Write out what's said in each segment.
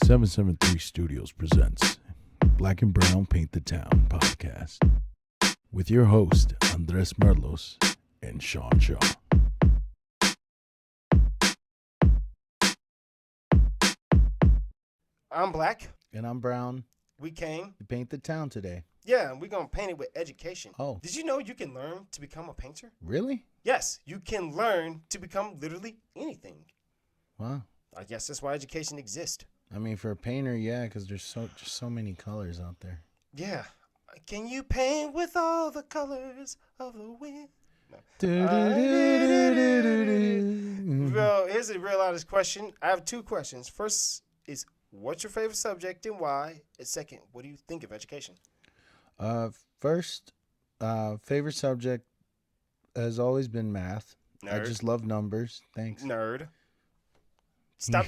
773 Studios presents Black and Brown Paint the Town podcast with your host, Andres Merlos and Sean Shaw. I'm Black. And I'm Brown. We came to paint the town today. Yeah, and we're going to paint it with education. Oh. Did you know you can learn to become a painter? Really? Yes, you can learn to become literally anything. Wow. I guess that's why education exists. I mean, for a painter, yeah, because there's just so many colors out there. Yeah. Can you paint with all the colors of the wind? Well, here's a real honest question. I have two questions. First is, what's your favorite subject and why? And second, what do you think of education? First, favorite subject has always been math. Nerd. I just love numbers. Thanks. Nerd. Stop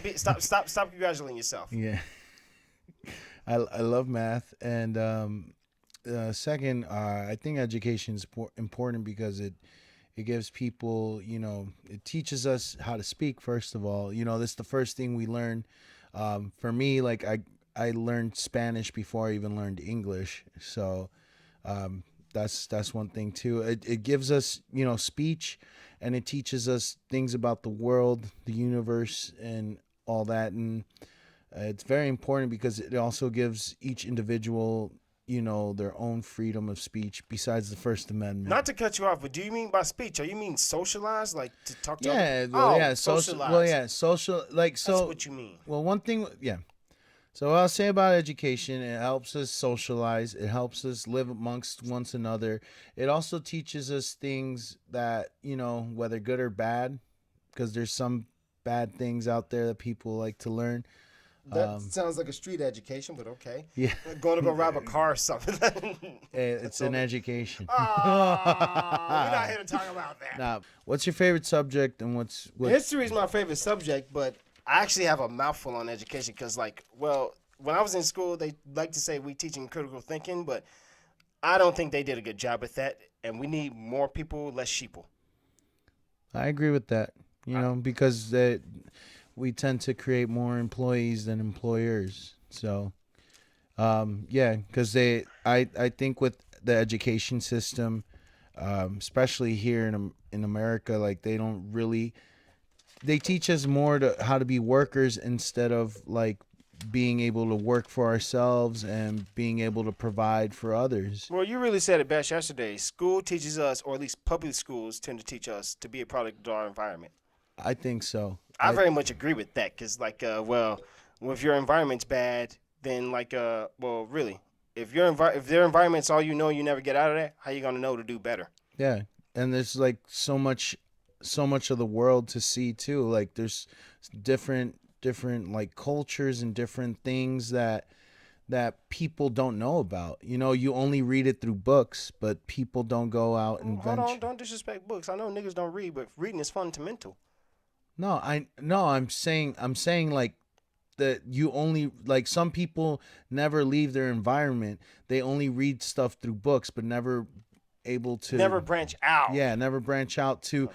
congratulating yourself. Yeah. I love math. And second, I think education is important because it gives people, it teaches us how to speak, first of all. This is the first thing we learn. For me, like I learned Spanish before I even learned English. So that's one thing too. It gives us, speech, and it teaches us things about the world, the universe, and all that. And it's very important because it also gives each individual, their own freedom of speech besides the First Amendment. Not to cut you off, but do you mean by speech? Are you mean socialize, like to talk to? Yeah, socialize. Well, yeah, social. Like so. That's what you mean. Well, one thing, yeah. So what I'll say about education, it helps us socialize. It helps us live amongst one another. It also teaches us things that, whether good or bad, because there's some bad things out there that people like to learn. That sounds like a street education, but okay. Yeah. We're going to go rob a car or something. It's an education. Oh, we're not here to talk about that. Nah. What's your favorite subject and what? History is my favorite subject, but I actually have a mouthful on education because, when I was in school, they like to say we teaching critical thinking, but I don't think they did a good job with that, and we need more people, less sheeple. I agree with that, because we tend to create more employees than employers. So, because I think with the education system, especially here in America, like they teach us more how to be workers instead of like being able to work for ourselves and being able to provide for others. Well, you really said it best yesterday. School teaches us, or at least public schools tend to teach us to be a product of our environment. I think so. I very much agree with that because, if your environment's bad, then, really, if their environment's all you never get out of that, how you gonna know to do better? Yeah, and there's like so much of the world to see too. Like there's different like cultures and different things that people don't know about. You only read it through books, but people don't go out and Hold on, don't disrespect books. I know niggas don't read, but reading is fundamental. I'm saying like that you only, like, some people never leave their environment. They only read stuff through books, but never able to branch out. Yeah, never branch out to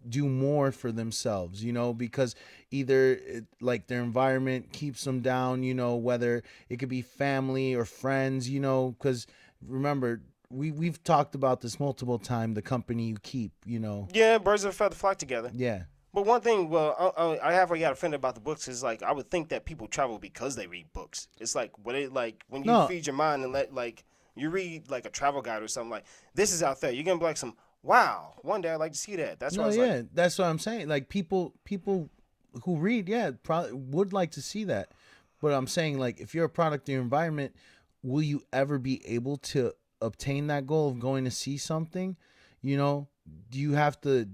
do more for themselves, because either their environment keeps them down, whether it could be family or friends, because remember, we've talked about this multiple times, the company you keep, Yeah, birds of a feather flock together. Yeah. But one thing, I halfway got offended about the books is, I would think that people travel because they read books. It's when you feed your mind and you read a travel guide or something, like, this is out there. You're going to be like wow, one day I'd like to see that. That's why that's what I'm saying. Like, people who read, probably would like to see that. But I'm saying, if you're a product of your environment, will you ever be able to obtain that goal of going to see something? Do you have to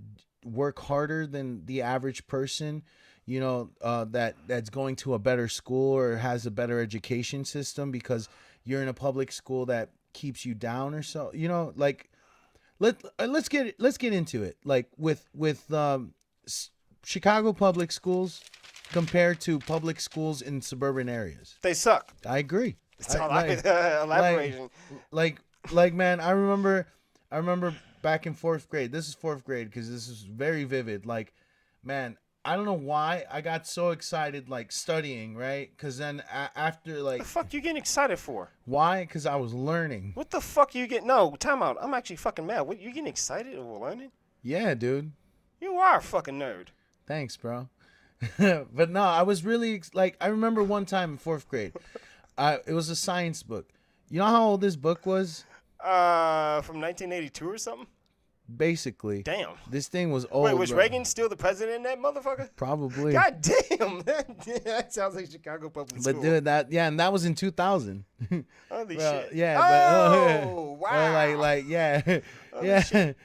work harder than the average person, that's going to a better school or has a better education system because you're in a public school that keeps you down or so? Let's get into it. Like with Chicago public schools compared to public schools in suburban areas, they suck. I agree. It's elaborating. Man, I remember back in fourth grade. This is fourth grade because this is very vivid. Man, I don't know why I got so excited, like studying, right? Because then after, like, What the fuck you getting excited for? why? Because I was learning. What the fuck you get? No, time out. I'm actually fucking mad. What, you getting excited over learning? Yeah, dude. You are a fucking nerd. Thanks, bro. But no, I was really like, I remember one time in 4th grade, it was a science book. You know how old this book was? From 1982 or something. Basically. Damn. This thing was old. Wait, was bro. Reagan still the president in that motherfucker? Probably. God damn. That sounds like Chicago public school. But dude, and that was in 2000. Holy Well, shit. yeah. Oh, But, wow. like, yeah, Holy yeah. shit.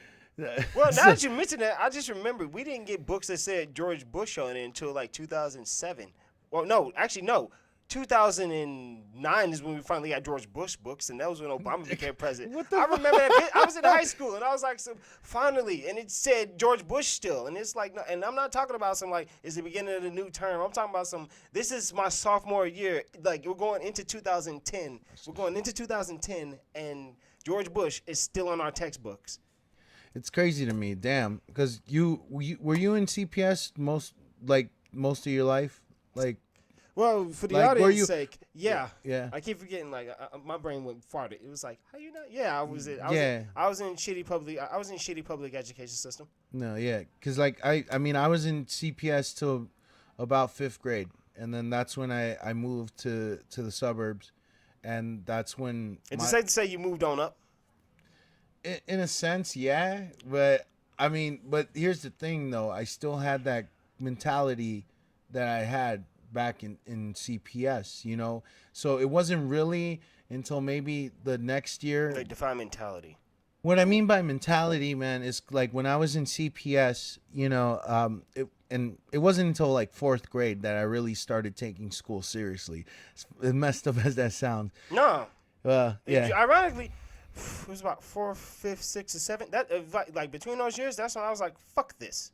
Well, now that you mentioned that, I just remembered we didn't get books that said George Bush on it until like 2007. Well, no, actually, no. 2009 is when we finally got George Bush books, and that was when Obama became president. I remember that. I was in high school, and I was like, so, finally, and it said George Bush still, and it's like, and I'm not talking about some like it's the beginning of the new term. I'm talking about some. This is my sophomore year. Like we're going into 2010. We're going into 2010, and George Bush is still on our textbooks. It's crazy to me, damn. Because were you in CPS most of your life, like. Well, for the Like, audience's sake, yeah. Yeah. I keep forgetting. Like, my brain went farted. It was like, how you know? Yeah, I was. I was in shitty public. I was in shitty public education system. No, yeah, because like I mean I was in CPS till about 5th grade, and then that's when I moved to the suburbs, and that's when. It's safe to say you moved on up. In a sense, yeah, but I mean, but here's the thing though, I still had that mentality that I had back in CPS, you know, so it wasn't really until maybe the next year. Like, define mentality. What I mean by mentality, man, is like when I was in CPS, you know, it wasn't until like 4th grade that I really started taking school seriously. As messed up as that sounds. No. Yeah. Ironically, it was about 4th, 5th, 6th, or 7th. That like between those years, that's when I was like, fuck this.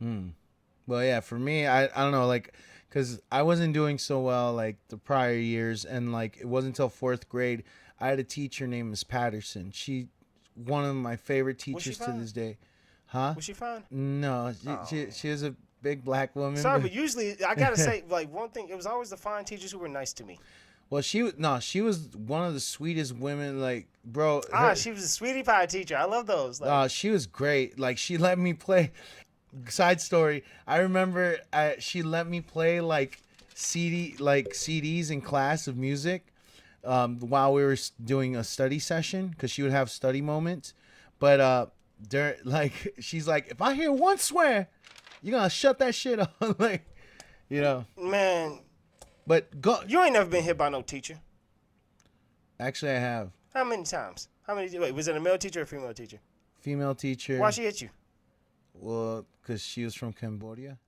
Well, yeah, for me, I don't know, like, because I wasn't doing so well like the prior years, and like it wasn't until 4th grade I had a teacher named Miss Patterson. She one of my favorite teachers to this day. Huh? Was she fine? No, she is a big black woman. Sorry, but usually I gotta say, like, one thing, it was always the fine teachers who were nice to me. Well, she was one of the sweetest women, like, bro. She was a sweetie pie teacher. I love those. Like, she was great. Like, she let me play. Side story, I remember she let me play like CDs in class of music while we were doing a study session, because she would have study moments. But like, she's like, if I hear one swear, you're gonna shut that shit off. Like, you know. Man. But you ain't never been hit by no teacher. Actually, I have. How many times? Wait, was it a male teacher or a female teacher? Female teacher. Why she hit you? Well, because she was from Cambodia.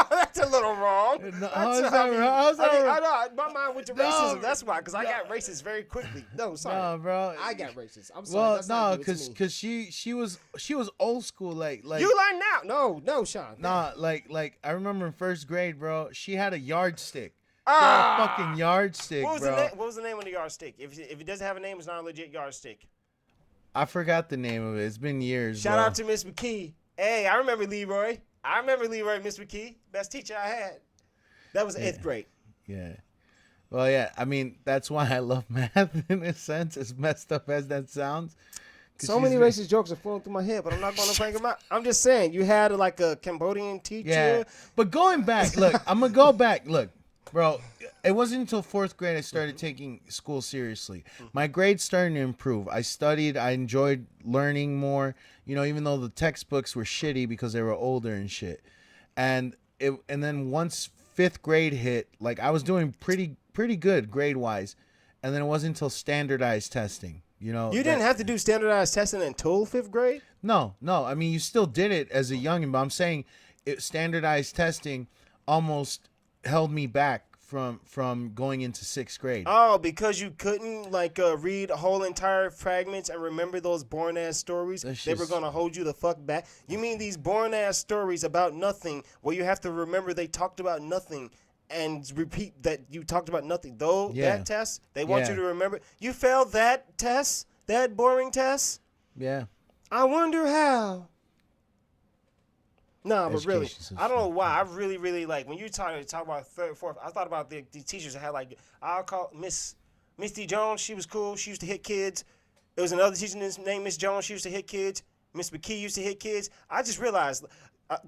That's a little wrong. No, how's that wrong? How's that wrong? I know. My mind went to racism. That's why, because I got racist very quickly. No, sorry. No, bro. I got racist. I'm sorry. Well, no, because she was old school. Like you learn now. No, Sean. Nah, like I remember in 1st grade, bro. She had a yardstick. A fucking yardstick, what bro. What was the name of the yardstick? If it doesn't have a name, it's not a legit yardstick. I forgot the name of it. It's been years. Shout out to Miss McKee. Hey, I remember Leroy. Miss McKee. Best teacher I had. That was 8th grade. Yeah. Well, yeah. I mean, that's why I love math in a sense, as messed up as that sounds. So many racist jokes are flowing through my head, but I'm not going to bring them out. I'm just saying, you had like a Cambodian teacher. Yeah. But going back, look, I'm going to go back. Look, bro, it wasn't until 4th grade I started taking school seriously. My grades started to improve. I studied. I enjoyed learning more, you know, even though the textbooks were shitty because they were older and shit. And then once 5th grade hit, like, I was doing pretty good grade-wise. And then it wasn't until standardized testing, you know. You didn't have to do standardized testing until 5th grade? No. I mean, you still did it as a youngin', but I'm saying standardized testing almost held me back from going into 6th grade. Oh, because you couldn't like read whole entire fragments and remember those boring ass stories. They were gonna hold you the fuck back. You mean these boring ass stories about nothing, where you have to remember they talked about nothing and repeat that you talked about nothing. Though that test, they want you to remember. You failed that test, that boring test. Yeah. I wonder how. No, but really, education system. I don't know why. I really, really like when you talk about third, fourth. I thought about the teachers that had like I'll call Miss D Jones. She was cool. She used to hit kids. There was another teacher named Miss Jones. She used to hit kids. Miss McKee used to hit kids. I just realized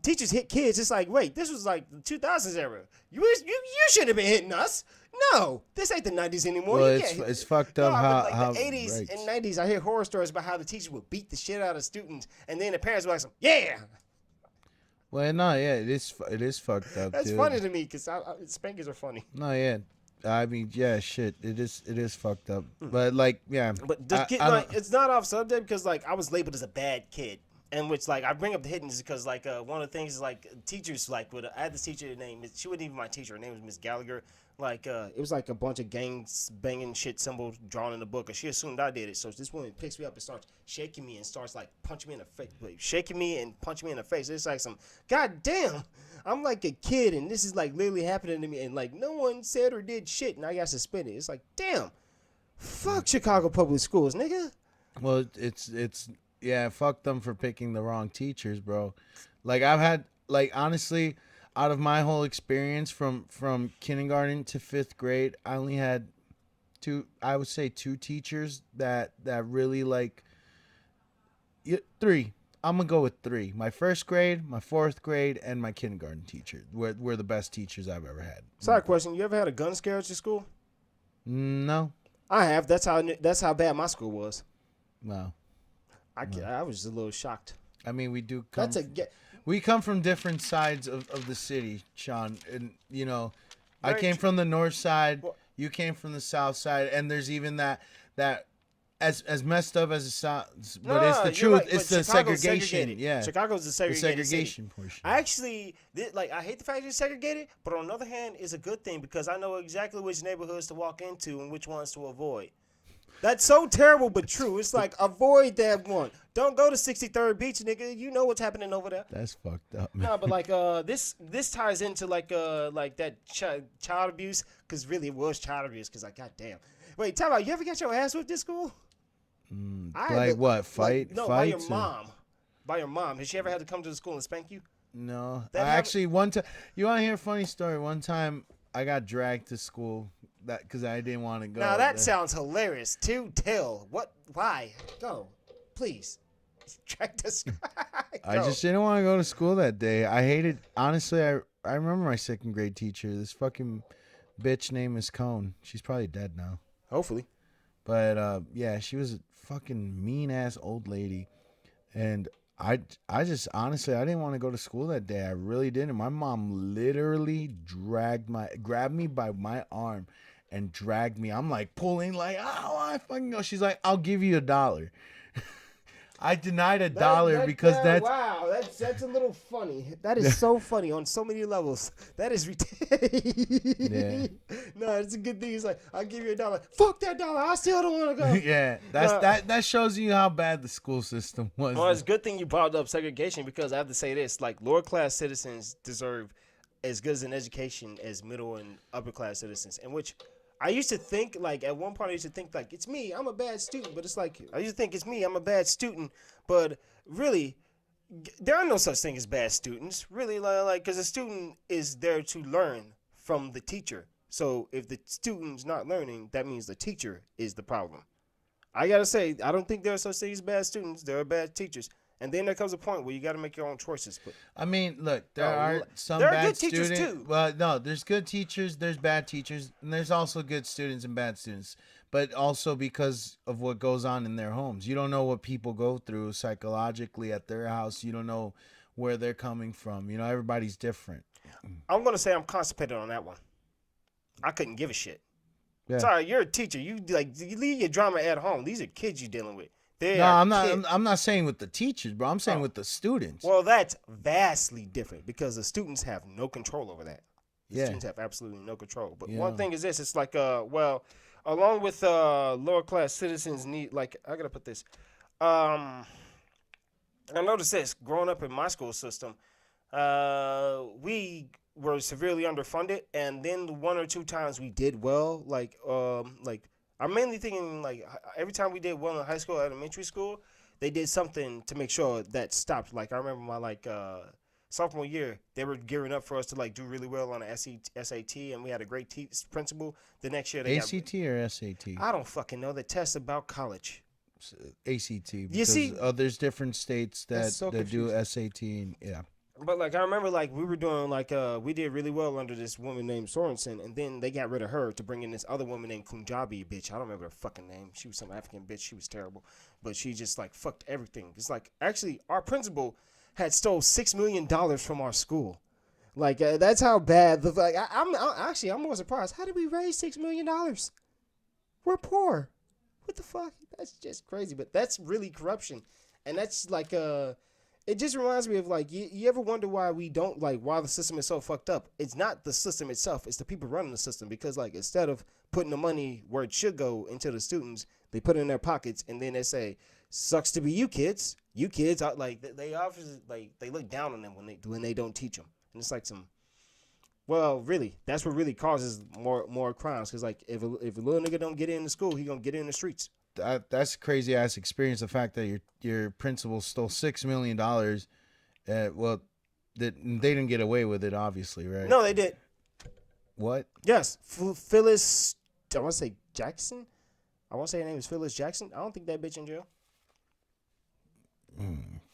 teachers hit kids. It's like, wait, this was like the 2000s era. You shouldn't have been hitting us. No, this ain't the 90s anymore. Well, it's fucked up how the 80s right. and 90s. I hear horror stories about how the teachers would beat the shit out of students, and then the parents were like, yeah. Well, no, yeah, it is fucked up. That's dude. funny to me because spankings are funny. No, yeah, I mean, yeah, shit, it is fucked up. But like, yeah, But just it's not off subject because like I was labeled as a bad kid, and which like I bring up the hidden because like one of the things is like teachers like I had this teacher named she wasn't even my teacher. Her name was Miss Gallagher. Like it was like a bunch of gangs banging shit symbols drawn in the book, and she assumed I did it. So this woman picks me up and starts shaking me and starts like punching me in the face, like, shaking me and punching me in the face. It's like some goddamn. I'm like a kid, and this is like literally happening to me, and like no one said or did shit, and I got suspended. It's like damn, fuck Chicago public schools, nigga. well, it's yeah, fuck them for picking the wrong teachers, bro. Like I've had like honestly. Out of my whole experience from kindergarten to 5th grade, I only had two teachers that really like three. I'm gonna go with three. My 1st grade, my 4th grade, and my kindergarten teacher were the best teachers I've ever had. Side question: you ever had a gun scare at your school? No. I have. That's how bad my school was. No. I was a little shocked. I mean, we do come. That's We come from different sides of the city, Sean, and you know, I Very came true. from the north side. Well- You came from the south side, and there's even that as messed up as it sounds, but it's the you're truth. right, It's but the Chicago's segregation. segregated. Yeah, Chicago's the the segregated segregation city. portion. I actually I hate the fact it's segregated, but on the other hand, it's a good thing because I know exactly which neighborhoods to walk into and which ones to avoid. That's so terrible, but true. It's like avoid that one. Don't go to 63rd Beach, nigga. You know what's happening over there. That's fucked up, man. No, but like this ties into like that child abuse because really it was child abuse because like goddamn. Wait, tell me, you ever got your ass whipped at school? Like what? Fight? No, by your mom. By your mom. Has she ever had to come to the school and spank you? No. That Actually, one time. You want to hear a funny story? One time, I got dragged to school because I didn't want to go. Now that sounds hilarious. To tell what? Why? Go, please. Drag to school. I just didn't want to go to school that day. I hated. Honestly, I remember my 2nd grade teacher. This fucking bitch named Miss Cone. She's probably dead now. Hopefully. But yeah, she was a fucking mean ass old lady, and I just honestly I didn't want to go to school that day. I really didn't. My mom literally grabbed me by my arm and dragged me. I'm like pulling like I fucking go. She's like, I'll give you $1. I denied $1 because that's wow. That's a little funny. That is so funny on so many levels. That is Yeah. No, it's a good thing. It's like I'll give you $1. Fuck that $1. I still don't want to go. yeah. That shows you how bad the school system was. Well, it's a good thing you brought up segregation because I have to say this: like lower class citizens deserve as good as an education as middle and upper class citizens, in which. I used to think, like, at one point I used to think, like, it's me, I'm a bad student. But it's like, I used to think it's me, I'm a bad student. But really, there are no such thing as bad students. Really, like, because a student is there to learn from the teacher. So if the student's not learning, that means the teacher is the problem. I got to say, I don't think there are such things as bad students. There are bad teachers. And then there comes a point where you got to make your own choices. But I mean, look, there are some there are bad good teachers, students. too. Well, no, there's good teachers, there's bad teachers, and there's also good students and bad students. But also because of what goes on in their homes. You don't know what people go through psychologically at their house. You don't know where they're coming from. You know, everybody's different. I'm going to say I'm constipated on that one. I couldn't give a shit. Yeah. Sorry, you're a teacher. You leave your drama at home. These are kids you're dealing with. No, I'm not. I'm not saying with the teachers, bro. I'm saying with the students. Well, that's vastly different because the students have no control over that. The Yeah. students have absolutely no control. But Yeah. one thing is this: it's like, well, along with lower class citizens need, like, I gotta put this. I noticed this growing up in my school system. We were severely underfunded, and then the 1 or 2 times we did well, like I'm mainly thinking like every time we did well in high school, elementary school, they did something to make sure that stopped. Like I remember my sophomore year, they were gearing up for us to like do really well on the SAT, and we had a great principal. The next year, they ACT or SAT? I don't fucking know the test about college. ACT. You Because, see, there's different states that do SAT. And, yeah. But like I remember, like we were doing like we did really well under this woman named Sorensen, and then they got rid of her to bring in this other woman named Kunjabi bitch. I don't remember her fucking name. She was some African bitch. She was terrible, but she just like fucked everything. It's like actually our principal had stole $6 million from our school. Like that's how bad the like. I'm more surprised. How did we raise $6 million? We're poor. What the fuck? That's just crazy. But that's really corruption, and that's like It just reminds me of like you ever wonder why we don't like why the system is so fucked up? It's not the system itself; it's the people running the system. Because like instead of putting the money where it should go into the students, they put it in their pockets, and then they say, "Sucks to be you kids. You kids are like they obviously like they look down on them when they don't teach them." And it's like some, well, really, that's what really causes more crimes. Because like if a little nigga don't get into school, he gonna get in the streets. That's a crazy ass experience. The fact that your principal stole $6 million. Well, that they didn't get away with it, obviously, right? No, they did. What? Yes, Phyllis. I want to say Jackson. I want to say her name is Phyllis Jackson. I don't think that bitch in jail.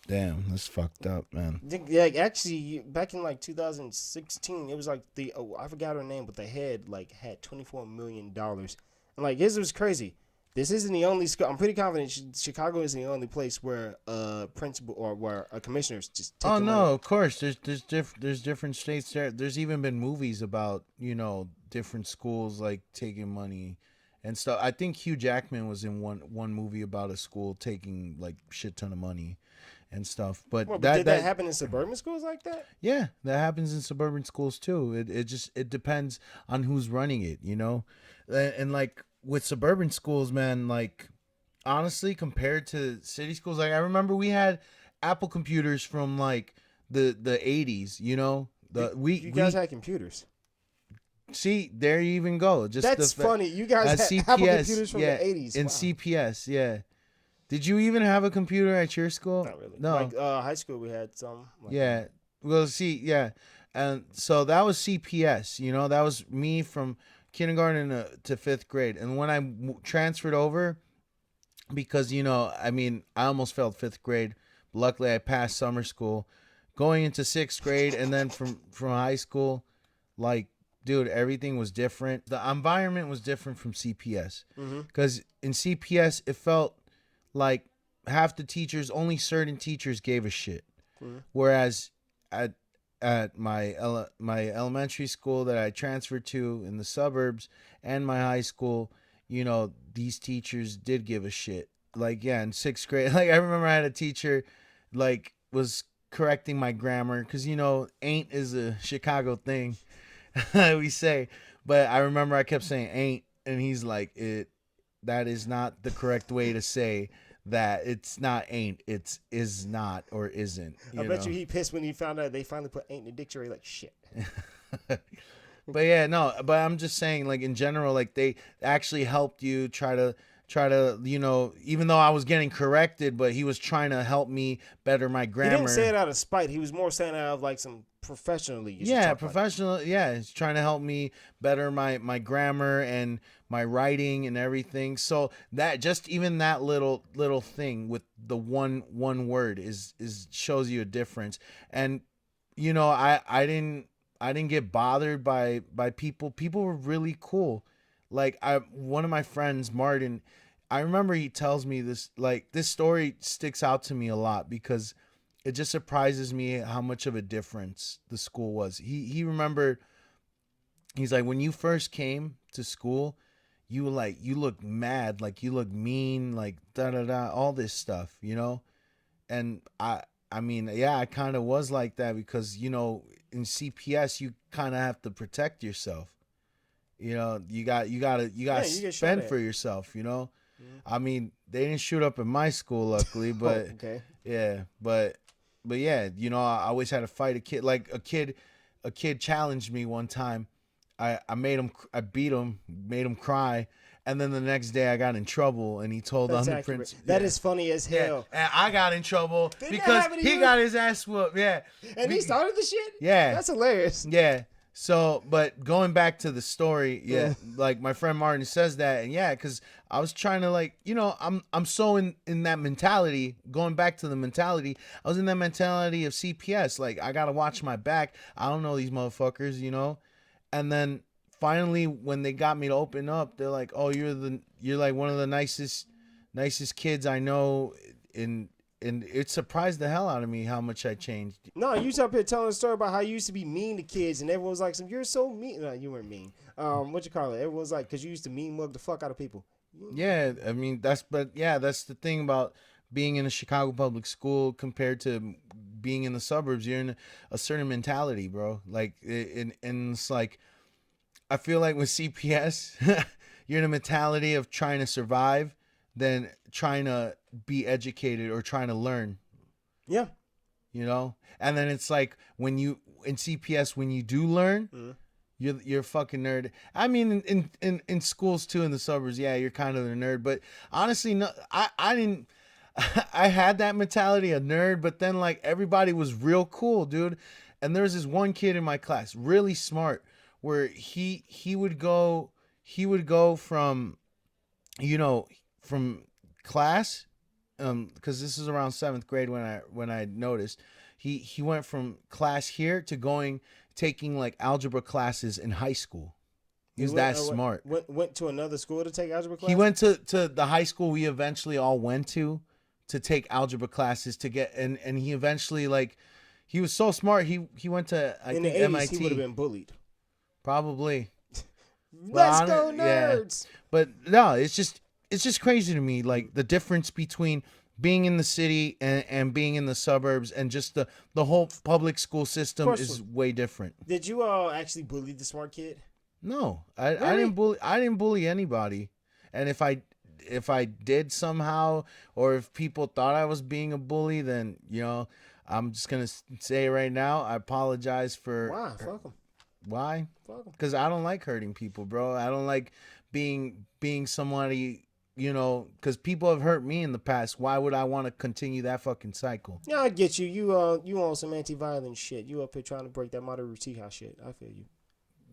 Damn, that's fucked up, man. Yeah, actually, back in like 2016, it was like I forgot her name, but the head like had $24 million. And like this was crazy. This isn't the only school. I'm pretty confident Chicago isn't the only place where a principal or where a commissioner's just take Oh no, money. of course. There's different states there. There's even been movies about different schools like taking money and stuff. I think Hugh Jackman was in one movie about a school taking like shit ton of money and stuff. But did that happen in suburban schools like that? Yeah, that happens in suburban schools too. It depends on who's running it, and like with suburban schools, man, like honestly, compared to city schools, like I remember we had Apple computers from like the 80s, You guys had computers. See, there you even go. That's funny. You guys had Apple computers from the 80s. In CPS, yeah. Did you even have a computer at your school? Not really. No. Like high school, we had some. Yeah. Well, see, yeah. And so that was CPS, That was me from kindergarten to 5th grade. And when I transferred over, because, I almost failed 5th grade. But luckily, I passed summer school. Going into 6th grade and then from high school, like, dude, everything was different. The environment was different from CPS. Because in CPS, it felt like half the teachers, only certain teachers gave a shit. Whereas at my elementary school that I transferred to in the suburbs and my high school, these teachers did give a shit. Like, yeah, in 6th grade, like I remember I had a teacher like was correcting my grammar because, ain't is a Chicago thing we say. But I remember I kept saying ain't, and he's like, that is not the correct way to say that. It's not ain't, it's is not or isn't. I bet you he pissed when he found out they finally put ain't in the dictionary. Like, shit. But yeah, no, but I'm just saying, like, in general, like, they actually helped you try to, even though I was getting corrected, but he was trying to help me better my grammar. He didn't say it out of spite. He was more saying it out of like some professionally. Professional. Yeah, he's trying to help me better my grammar and my writing and everything. So that just even that little thing with the one word is shows you a difference. And I didn't get bothered by people. People were really cool. Like one of my friends, Martin, I remember he tells me this, like, this story sticks out to me a lot because it just surprises me how much of a difference the school was. He remembered, he's like, when you first came to school, you look mad, like you look mean, like all this stuff, And I mean, yeah, I kind of was like that because, in CPS, you kind of have to protect yourself. You gotta spend for yourself, I mean, they didn't shoot up in my school, luckily, but okay. Yeah, but yeah, I always had to fight a kid. Like a kid challenged me one time. I beat him, made him cry, And then the next day I got in trouble, and he told That's on the accurate. principal. That is funny as hell. And I got in trouble Didn't that because happen to he you? got his ass whooped. Yeah. And he started the shit? Yeah. That's hilarious. Yeah. So, but going back to the story, like my friend Martin says that, and because I was trying to, like, I'm so in that mentality. Going back to the mentality, I was in that mentality of CPS. Like, I gotta watch my back. I don't know these motherfuckers, and then finally when they got me to open up, they're like, "Oh, you're like one of the nicest kids I know," and it surprised the hell out of me how much I changed. No, you was up here telling a story about how you used to be mean to kids, and everyone was like, "You're so mean." No, you weren't mean. What you call it? Everyone's like, because you used to mean mug the fuck out of people. Yeah, I mean that's the thing about being in a Chicago public school compared to being in the suburbs. You're in a certain mentality, bro. Like, and it's like, I feel like with CPS, you're in a mentality of trying to survive than trying to be educated or trying to learn. Yeah. And then it's like when you in CPS, when you do learn, you're a fucking nerd. I mean, in schools too, in the suburbs, you're kind of a nerd. But honestly, no, I didn't. I had that mentality, a nerd, but then like everybody was real cool, dude. And there's this one kid in my class, really smart, where he would go from, from class, because this is around 7th grade when I noticed he went from class here to taking like algebra classes in high school. He was that smart. Went to another school to take algebra classes? He went to the high school we eventually all went to take algebra classes to get, and he eventually, like, he was so smart, he went to in the 80s, MIT. he would have been bullied. Probably. Let's go nerds. Yeah. But no, it's just crazy to me, like the difference between being in the city and being in the suburbs, and just the whole public school system is way different. Did you all actually bully the smart kid? No, I didn't bully anybody. And if I did somehow, or if people thought I was being a bully, then I'm just gonna say right now, I apologize for. Why? Fuck them. Why? Because I don't like hurting people, bro. I don't like being somebody. Because people have hurt me in the past. Why would I want to continue that fucking cycle? Yeah, I get you. You on some anti-violence shit. You up here trying to break that modern routine house shit. I feel you.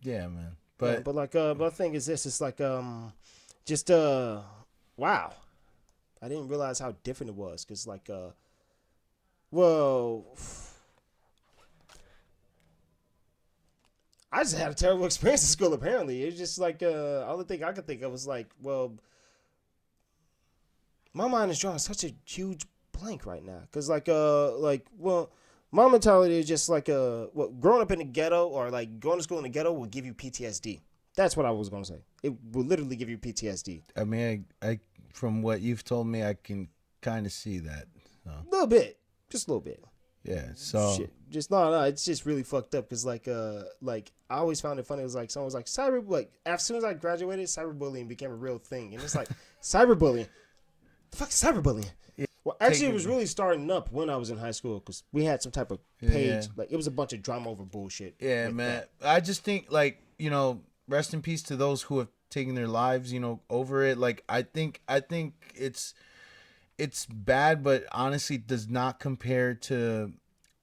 Yeah, man. But the thing is this. It's like just wow. I didn't realize how different it was. Cause like well, I just had a terrible experience in school. Apparently, it's just like only thing I could think of was like, well. My mind is drawing such a huge blank right now, cause my mentality is just like growing up in the ghetto or like going to school in the ghetto will give you PTSD. That's what I was gonna say. It will literally give you PTSD. I mean, I from what you've told me, I can kind of see that. So. A little bit, just a little bit. Yeah. So shit, just no. It's just really fucked up, cause like I always found it funny. It was like someone was like as soon as I graduated, cyberbullying became a real thing, and it's like cyberbullying. The fuck is cyberbullying? Yeah. Well, actually, it was really starting up when I was in high school, because we had some type of page. Yeah. Like, it was a bunch of drama over bullshit. Yeah, like man. That. I just think, like, rest in peace to those who have taken their lives, over it. Like, I think it's bad, but honestly does not compare to.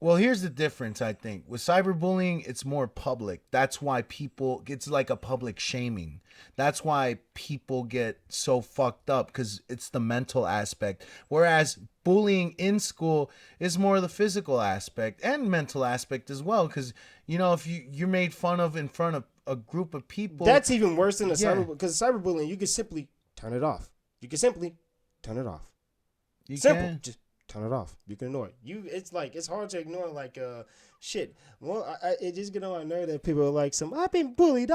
Well, here's the difference, I think. With cyberbullying, it's more public. That's why it's like a public shaming. That's why people get so fucked up, because it's the mental aspect. Whereas bullying in school is more the physical aspect and mental aspect as well. Because, if you're made fun of in front of a group of people. That's even worse than cyberbullying. Because cyberbullying, you can simply turn it off. You can just turn it off. You can ignore it. It's hard to ignore, like, shit. Well, it just get on my nerve that people are like, I've been bullied.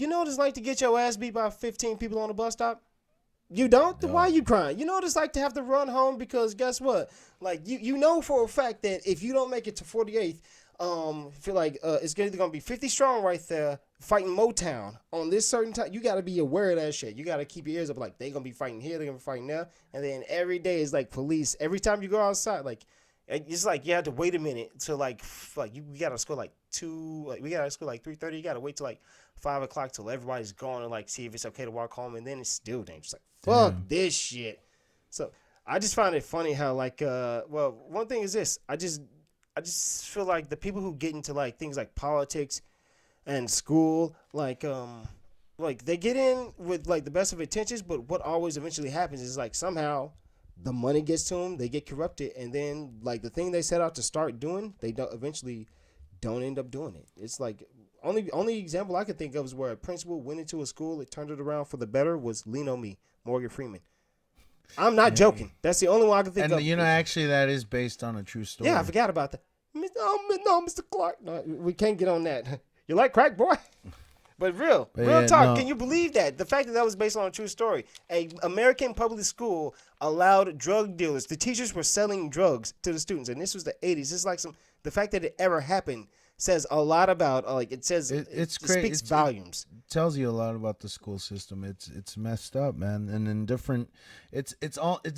You know what it's like to get your ass beat by 15 people on the bus stop? You don't? No. Why are you crying? You know what it's like to have to run home, because guess what? Like, you know for a fact that if you don't make it to 48th, feel like it's either gonna be 50 strong right there fighting Motown on this certain time. You gotta be aware of that shit. You gotta keep your ears up. Like, they gonna be fighting here, they gonna be fighting there, and then every day is like every time you go outside, like, it's like you have to wait a minute to like you gotta score like we got out of school like 3:30. You gotta wait till like 5 o'clock till everybody's gone and like see if it's okay to walk home, and then it's still dangerous. Like fuck this shit. So I just find it funny how like well, one thing is this. I just feel like the people who get into like things like politics and school, like they get in with like the best of intentions, but what always eventually happens is like somehow the money gets to them, they get corrupted, and then like the thing they set out to start doing, they eventually don't end up doing it. It's like only example I could think of is where a principal went into a school, it turned it around for the better, was Lean on Me, Morgan Freeman. I'm not joking. That's the only one I can think of. And actually, that is based on a true story. Yeah, I forgot about that. No, Mr. Clark. No, we can't get on that. You like crack, boy? But real talk. No. Can you believe that? The fact that was based on a true story. A American public school allowed drug dealers. The teachers were selling drugs to the students, and this was the 80s. It's like the fact that it ever happened says a lot about it speaks volumes. It tells you a lot about the school system. It's messed up, man. And in different it's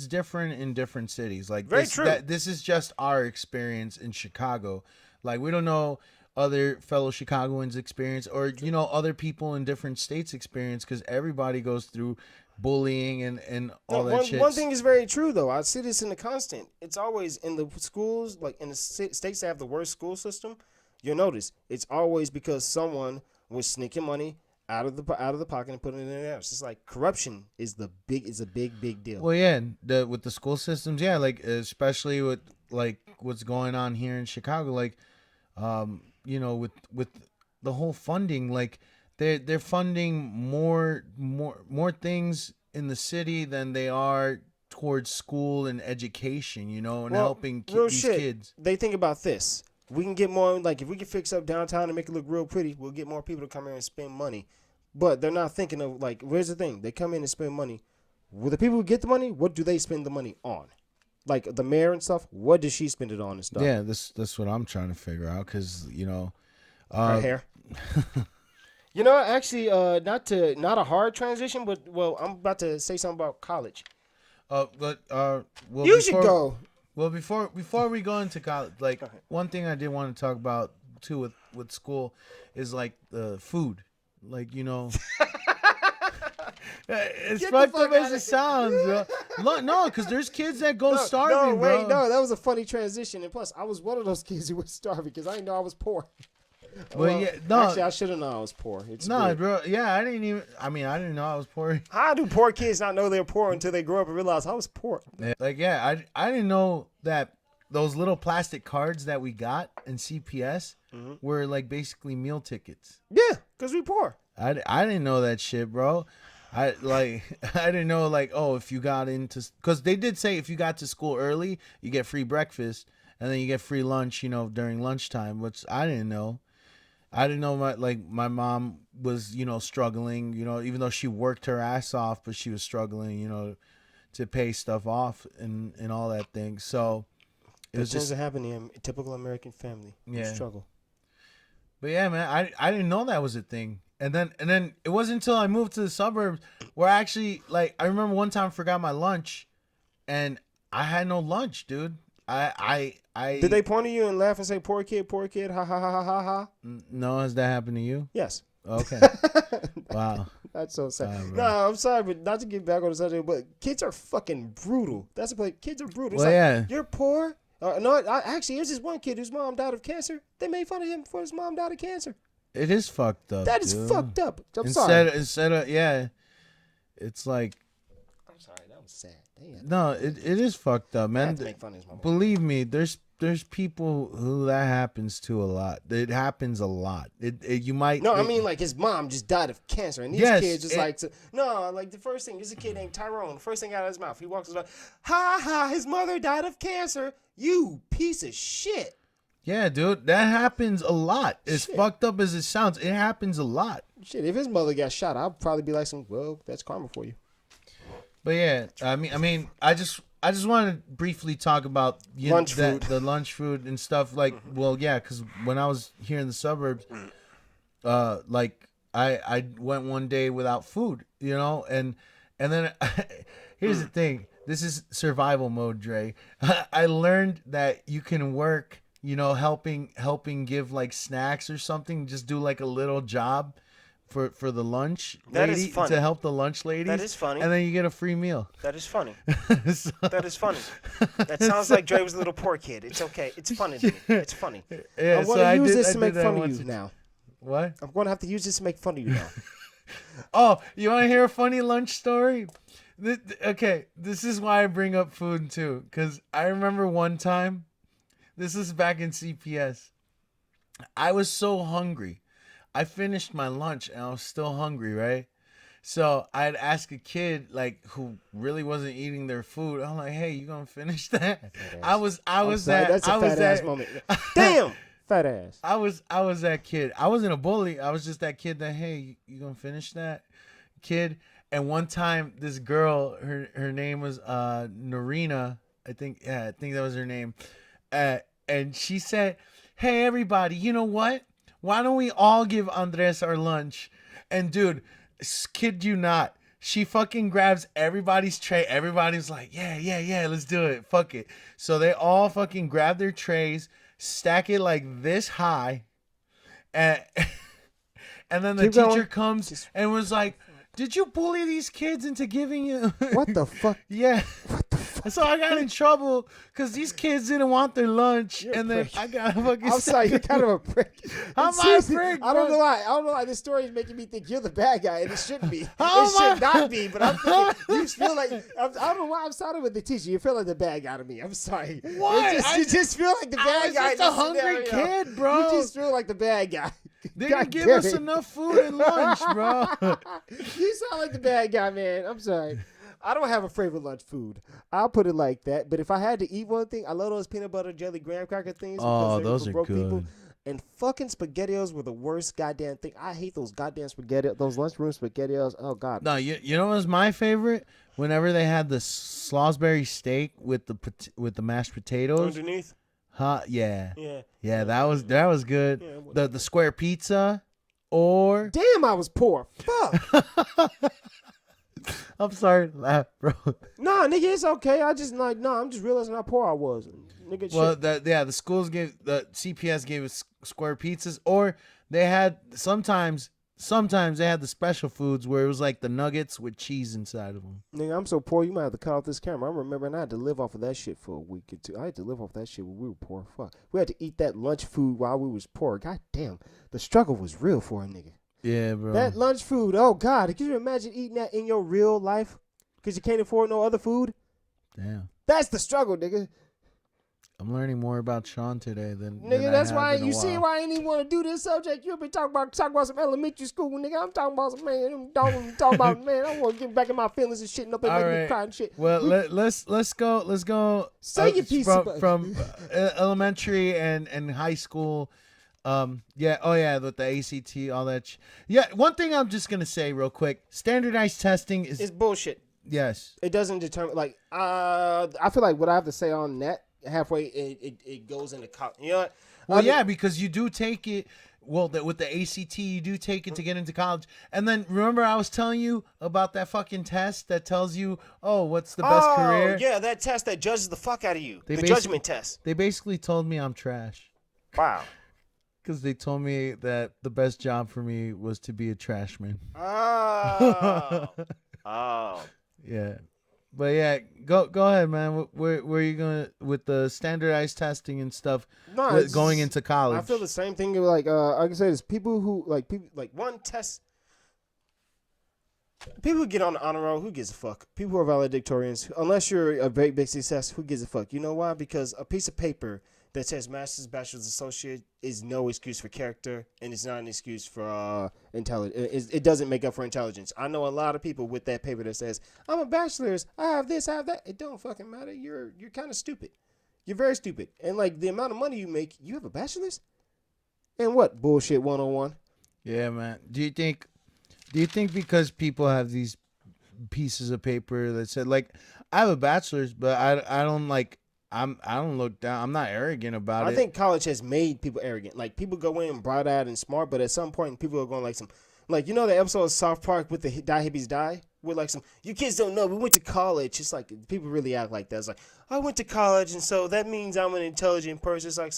different in different cities. Like very true. This is just our experience in Chicago. Like we don't know other fellow Chicagoans experience or other people in different states experience, because everybody goes through bullying and all that shit. One thing is very true though. I see this in the constant. It's always in the schools, like in the states that have the worst school system. You'll notice it's always because someone was sneaking money out of the pocket and putting it in there. It's just like corruption is a big deal. Well, yeah, with the school systems, yeah, like especially with like what's going on here in Chicago, like with the whole funding, like they're funding more things in the city than they are towards school and education, and helping these kids. They think about this. We can get more, like, if we can fix up downtown and make it look real pretty, we'll get more people to come here and spend money. But they're not thinking of, like, where's the thing? They come in and spend money. Well, the people who get the money, what do they spend the money on? Like, the mayor and stuff, what does she spend it on and stuff? Yeah, that's what I'm trying to figure out, because, her hair. Actually, not a hard transition, but, well, I'm about to say something about college. You should go. Well, before we go into college, like one thing I did want to talk about too with school is like the food, like it's fucked up as it sounds, bro. No, because there's kids that go starving, bro. That was a funny transition, and plus I was one of those kids who was starving because I didn't know I was poor. Well, yeah, no. Actually, I should have known I was poor. Bro. Yeah, I didn't know I was poor. How do poor kids not know they're poor until they grow up and realize I was poor? Yeah, I didn't know that those little plastic cards that we got in CPS were like basically meal tickets. Yeah, because we poor. I didn't know that shit, bro. I didn't know if you got into, because they did say if you got to school early, you get free breakfast and then you get free lunch, during lunchtime, which I didn't know. I didn't know my mom was, struggling, even though she worked her ass off, but she was struggling, to pay stuff off and all that thing. So it was just happening in a typical American family. Yeah. Struggle. But yeah, man, I didn't know that was a thing. And then it wasn't until I moved to the suburbs where I actually, I remember one time I forgot my lunch and I had no lunch, dude. I Did they point at you and laugh and say, poor kid, ha, ha, ha, ha, ha, ha? No, has that happened to you? Yes. Okay. Wow. That's so sad. No, I'm sorry, but not to get back on the subject, but kids are fucking brutal. That's the place. Kids are brutal. It's yeah. You're poor? No, actually, there's this one kid whose mom died of cancer. They made fun of him before his mom died of cancer. It is fucked up. That is fucked up. Sorry. Instead of, yeah, it's like. I'm sorry, that was sad. No, it is fucked up, man. Believe me, there's people who that happens to a lot. It happens a lot. You might. No, I mean like his mom just died of cancer, and these kids just the first thing is a kid named Tyrone. The first thing out of his mouth, he walks around, ha ha, his mother died of cancer. You piece of shit. Yeah, dude, that happens a lot. As fucked up as it sounds, it happens a lot. Shit, if his mother got shot, I'd probably be like, well, that's karma for you. But yeah, I mean, I just want to briefly talk about the lunch food and stuff. Like, well, yeah, because when I was here in the suburbs, I went one day without food, and then here's the thing. This is survival mode, Dre. I learned that you can work helping give like snacks or something. Just do like a little job for the lunch That lady is funny. to help the lunch ladies. That is funny. And then you get a free meal. That is funny. So- That is funny. That sounds like Dre was a little poor kid. It's okay. It's funny to me. It's funny. Yeah, I'm so going to use did- this I to did make that fun of once you or now. What? I'm going to have to use this to make fun of you now. Oh, you want to hear a funny lunch story? Okay, this is why I bring up food too, because I remember one time, this is back in CPS, I was so hungry. I finished my lunch and I was still hungry, right? So I'd ask a kid like who really wasn't eating their food. I'm like, "Hey, you gonna finish that?" I was sorry, that. that's a I was fat ass that. moment. Damn. Fat ass. I was that kid. I wasn't a bully. I was just that kid that, hey, you gonna finish that, kid? And one time, this girl, her name was Narina. I think that was her name. And she said, "Hey, everybody, you know what? Why don't we all give Andres our lunch?" And dude, kid you not, she fucking grabs everybody's tray. Everybody's like, yeah, let's do it. Fuck it. So they all fucking grab their trays, stack it like this high, and and then the Keep teacher going. comes and was like, "Did you bully these kids into giving you?" What the fuck? Yeah. What the fuck? So I got in trouble because these kids didn't want their lunch, You're a and then prick. I got fucking. I'm sorry, you're kind of a prick. How am I a Seriously, prick, I don't bro? know why. I don't know why this story is making me think you're the bad guy, and it shouldn't be. How It am should I- not be. But I'm thinking you feel like I don't know why I'm starting with the teacher. You feel like the bad guy to me. I'm sorry. Why? You just feel like the bad I was guy. just in a this hungry scenario. kid, bro. You just feel like the bad guy. They God didn't give damn us it. enough food and lunch, bro. You sound like the bad guy, man. I'm sorry. I don't have a favorite lunch food. I'll put it like that. But if I had to eat one thing, I love those peanut butter jelly graham cracker things. Oh, because they were those for are broke people. good. And fucking SpaghettiOs were the worst goddamn thing. I hate those goddamn spaghetti, those lunchroom SpaghettiOs. Oh god. No, you know what was my favorite? Whenever they had the Salisbury steak with the mashed potatoes. Underneath. Huh? Yeah. Yeah. That was good. Yeah, The square pizza, or Damn, I was poor. Fuck. I'm sorry to laugh, bro. Nah, nigga, it's okay. I'm just realizing how poor I was. Nigga, Well, shit. the schools the CPS gave us square pizzas, or they had sometimes they had the special foods where it was like the nuggets with cheese inside of them. Nigga, I'm so poor, you might have to cut off this camera. I'm remembering I had to live off of that shit for a week or two. I had to live off that shit when we were poor. Fuck. We had to eat that lunch food while we was poor. God damn. The struggle was real for a nigga. Yeah, bro. That lunch food, oh God. Can you imagine eating that in your real life? Because you can't afford no other food? Damn. That's the struggle, nigga. I'm learning more about Sean today than Nigga, I that's have why in a you see while. why I ain't even want to do this subject. You been talking about some elementary school, nigga. I'm talking about some man. I'm talking about man. I want to get back in my feelings and shit, and up and All making me right. cry and shit. Well, let's go. Say your piece from elementary and high school. With the ACT, all that. Yeah, one thing I'm just gonna say real quick: standardized testing is It's bullshit. yes. It doesn't determine I feel like what I have to say on that halfway it goes into college. You know what? Well, yeah, because you do take it. Well, with the ACT, you do take it to get into college. And then remember, I was telling you about that fucking test that tells you, oh, what's the best career? Yeah, that test that judges the fuck out of you. They The basi- judgment test. They basically told me I'm trash Wow. because they told me that the best job for me was to be a trash man. Oh. Oh. Yeah. But yeah, go ahead, man. Where are you going with the standardized testing and stuff No, with it's going just- into college? I feel the same thing. Like I can say, there's people who One test. People who get on the honor roll, who gives a fuck? People who are valedictorians, unless you're a very big success, who gives a fuck? You know why? Because a piece of paper that says master's, bachelor's, associate is no excuse for character, and it's not an excuse for intelligence. It doesn't make up for intelligence. I know a lot of people with that paper that says, I'm a bachelor's, I have this, I have that. It don't fucking matter. You're kind of stupid. You're very stupid. And like the amount of money you make, you have a bachelor's? And what? Bullshit 101. Yeah, man. Do you think because people have these pieces of paper that said, like, I have a bachelor's, but I don't like I don't look down. I'm not arrogant about it. I think college has made people arrogant. Like people go in bright-eyed and smart, but at some point people are going like some Like, you know the episode of South Park with the Die Hippies Die? Where like you kids don't know, we went to college. It's like, people really act like that. It's like, I went to college, and so that means I'm an intelligent person. It's like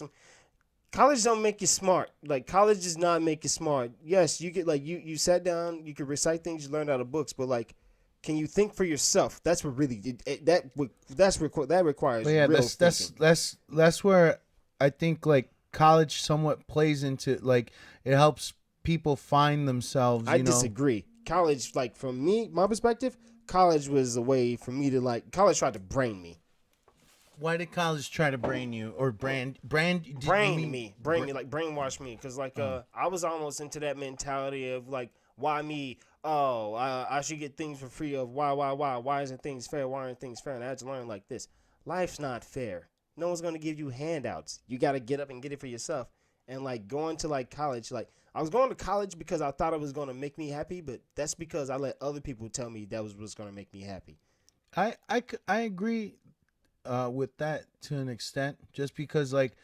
college don't make you smart. Like, college does not make you smart. Yes, you get, like, you sat down, you could recite things you learned out of books, but, like, can you think for yourself? That's what really, that requires real thinking. That's where I think, like, college somewhat plays into, like, it helps people find themselves. I disagree. College, like, from me, my perspective, college was a way for me to, like, college tried to brain me. Why did college try to brain you or brain me, like brainwash me? Because, like, I was almost into that mentality of, like, why me? Oh, I should get things for free. Of why isn't things fair? Why aren't things fair? And I had to learn, like, this. Life's not fair. No one's going to give you handouts. You got to get up and get it for yourself. And, like, going to, like, college, like, I was going to college because I thought it was going to make me happy, but that's because I let other people tell me that was what's going to make me happy. I agree with that to an extent, just because, like,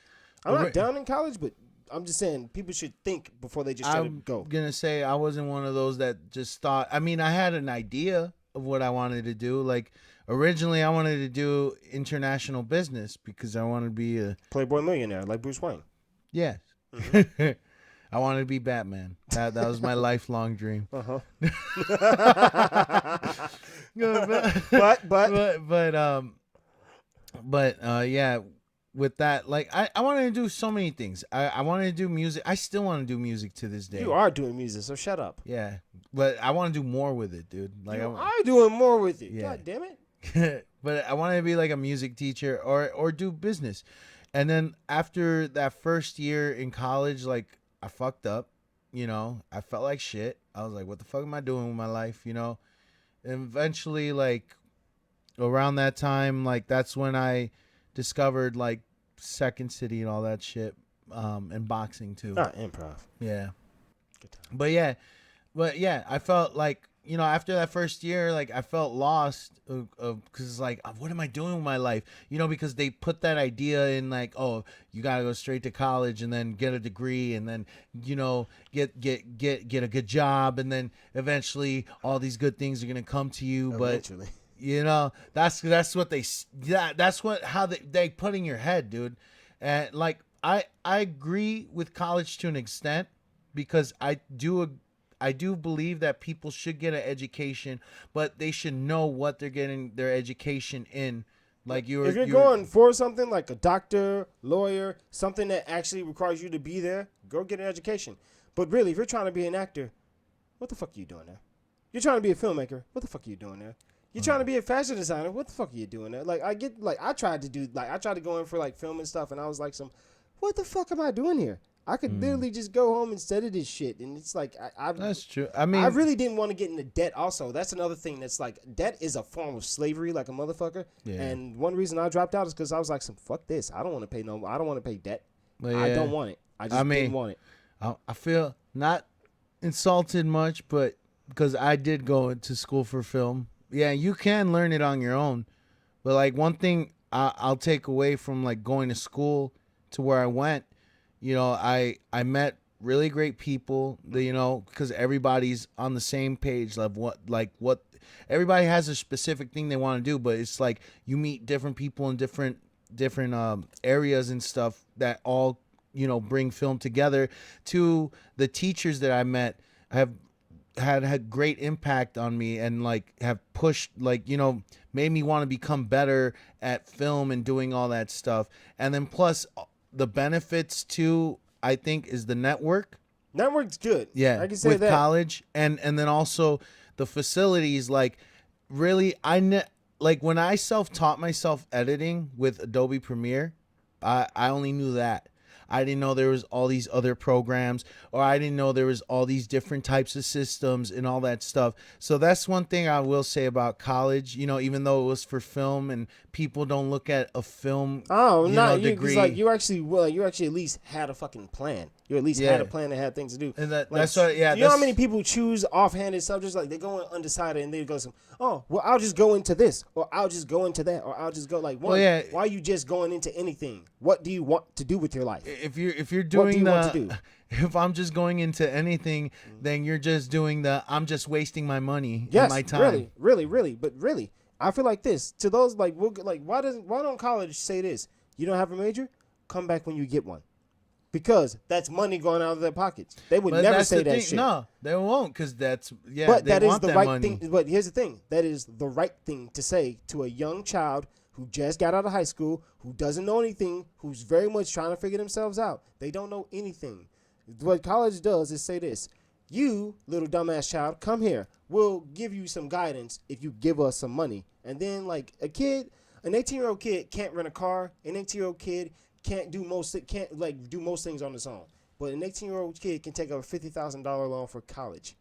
I'm not down in college, but I'm just saying people should think before they just try to go. I'm gonna say I wasn't one of those that just thought. I mean, I had an idea of what I wanted to do. Like, originally, I wanted to do international business because I wanted to be a Playboy millionaire like Bruce Wayne. Yes. Mm-hmm. I wanted to be Batman. That was my lifelong dream. Uh-huh. but yeah, with that, like, I wanted to do so many things. I wanted to do music. I still want to do music to this day. You are doing music, so shut up. Yeah, but I want to do more with it, dude. Like, you are doing more with it. Yeah. God damn it. But I wanted to be like a music teacher or do business. And then after that first year in college, like, I fucked up, I felt like shit. I was like, what the fuck am I doing with my life, And eventually, like, around that time, like, that's when I discovered, like, Second City and all that shit, and boxing too. Not improv. Yeah. Good time. But yeah, I felt like, after that first year, like, I felt lost because, like, what am I doing with my life? Because they put that idea in, like, oh, you got to go straight to college and then get a degree and then, get a good job. And then eventually all these good things are going to come to you. Eventually. But, that's what how they put in your head, dude. And, like, I agree with college to an extent because I do believe that people should get an education, but they should know what they're getting their education in. Like, if you're going for something like a doctor, lawyer, something that actually requires you to be there, go get an education. But really, if you're trying to be an actor, what the fuck are you doing there? You're trying to be a filmmaker, what the fuck are you doing there? You're trying to be a fashion designer, what the fuck are you doing there? Like, I tried to go in for, like, film and stuff, and I was like, what the fuck am I doing here? I could literally just go home and study this shit. And it's like, that's true. I mean, I really didn't want to get into debt also. That's another thing that's like, debt is a form of slavery like a motherfucker. Yeah. And one reason I dropped out is because I was like, fuck this. I don't want to pay debt. Yeah. I don't want it. I didn't want it. I feel not insulted much, but because I did go into school for film. Yeah, you can learn it on your own. But, like, one thing I'll take away from, like, going to school to where I went, I met really great people, because everybody's on the same page of what everybody has a specific thing they want to do, but it's like you meet different people in different areas and stuff that all, bring film together. To the teachers that I met have had great impact on me and, like, have pushed, like, made me want to become better at film and doing all that stuff. And then plus the benefits too, I think, is the network. Network's good. Yeah, I can say with that. college and then also the facilities. Like, really, like, when I self-taught myself editing with Adobe Premiere, I only knew that. I didn't know there was all these other programs, or I didn't know there was all these different types of systems and all that stuff. So that's one thing I will say about college, even though it was for film and people don't look at a film degree. Like, you actually at least had a fucking plan. You at least had a plan and had things to do. And that's what, you know how many people choose offhanded subjects? Like, they go undecided and they go, I'll just go into this, or I'll just go into that, or I'll just go, like, why are you just going into anything? What do you want to do with your life? if you're doing want to do? if I'm just going into anything, then you're just doing I'm just wasting my money Yes, and my time. really. I feel like this to those like why don't college say this? You don't have a major, come back when you get one, because that's money going out of their pockets. They would But never that's say the that thing. shit. No, they won't, because that's But they that is want the that right money. thing. But here's the thing: that is the right thing to say to a young child who just got out of high school, who doesn't know anything, who's very much trying to figure themselves out. They don't know anything. What college does is say this: you little dumbass child, come here. We'll give you some guidance if you give us some money. And then like an 18-year-old kid can't rent a car. An 18-year-old kid can't do most things on his own. But an 18-year-old kid can take a $50,000 loan for college.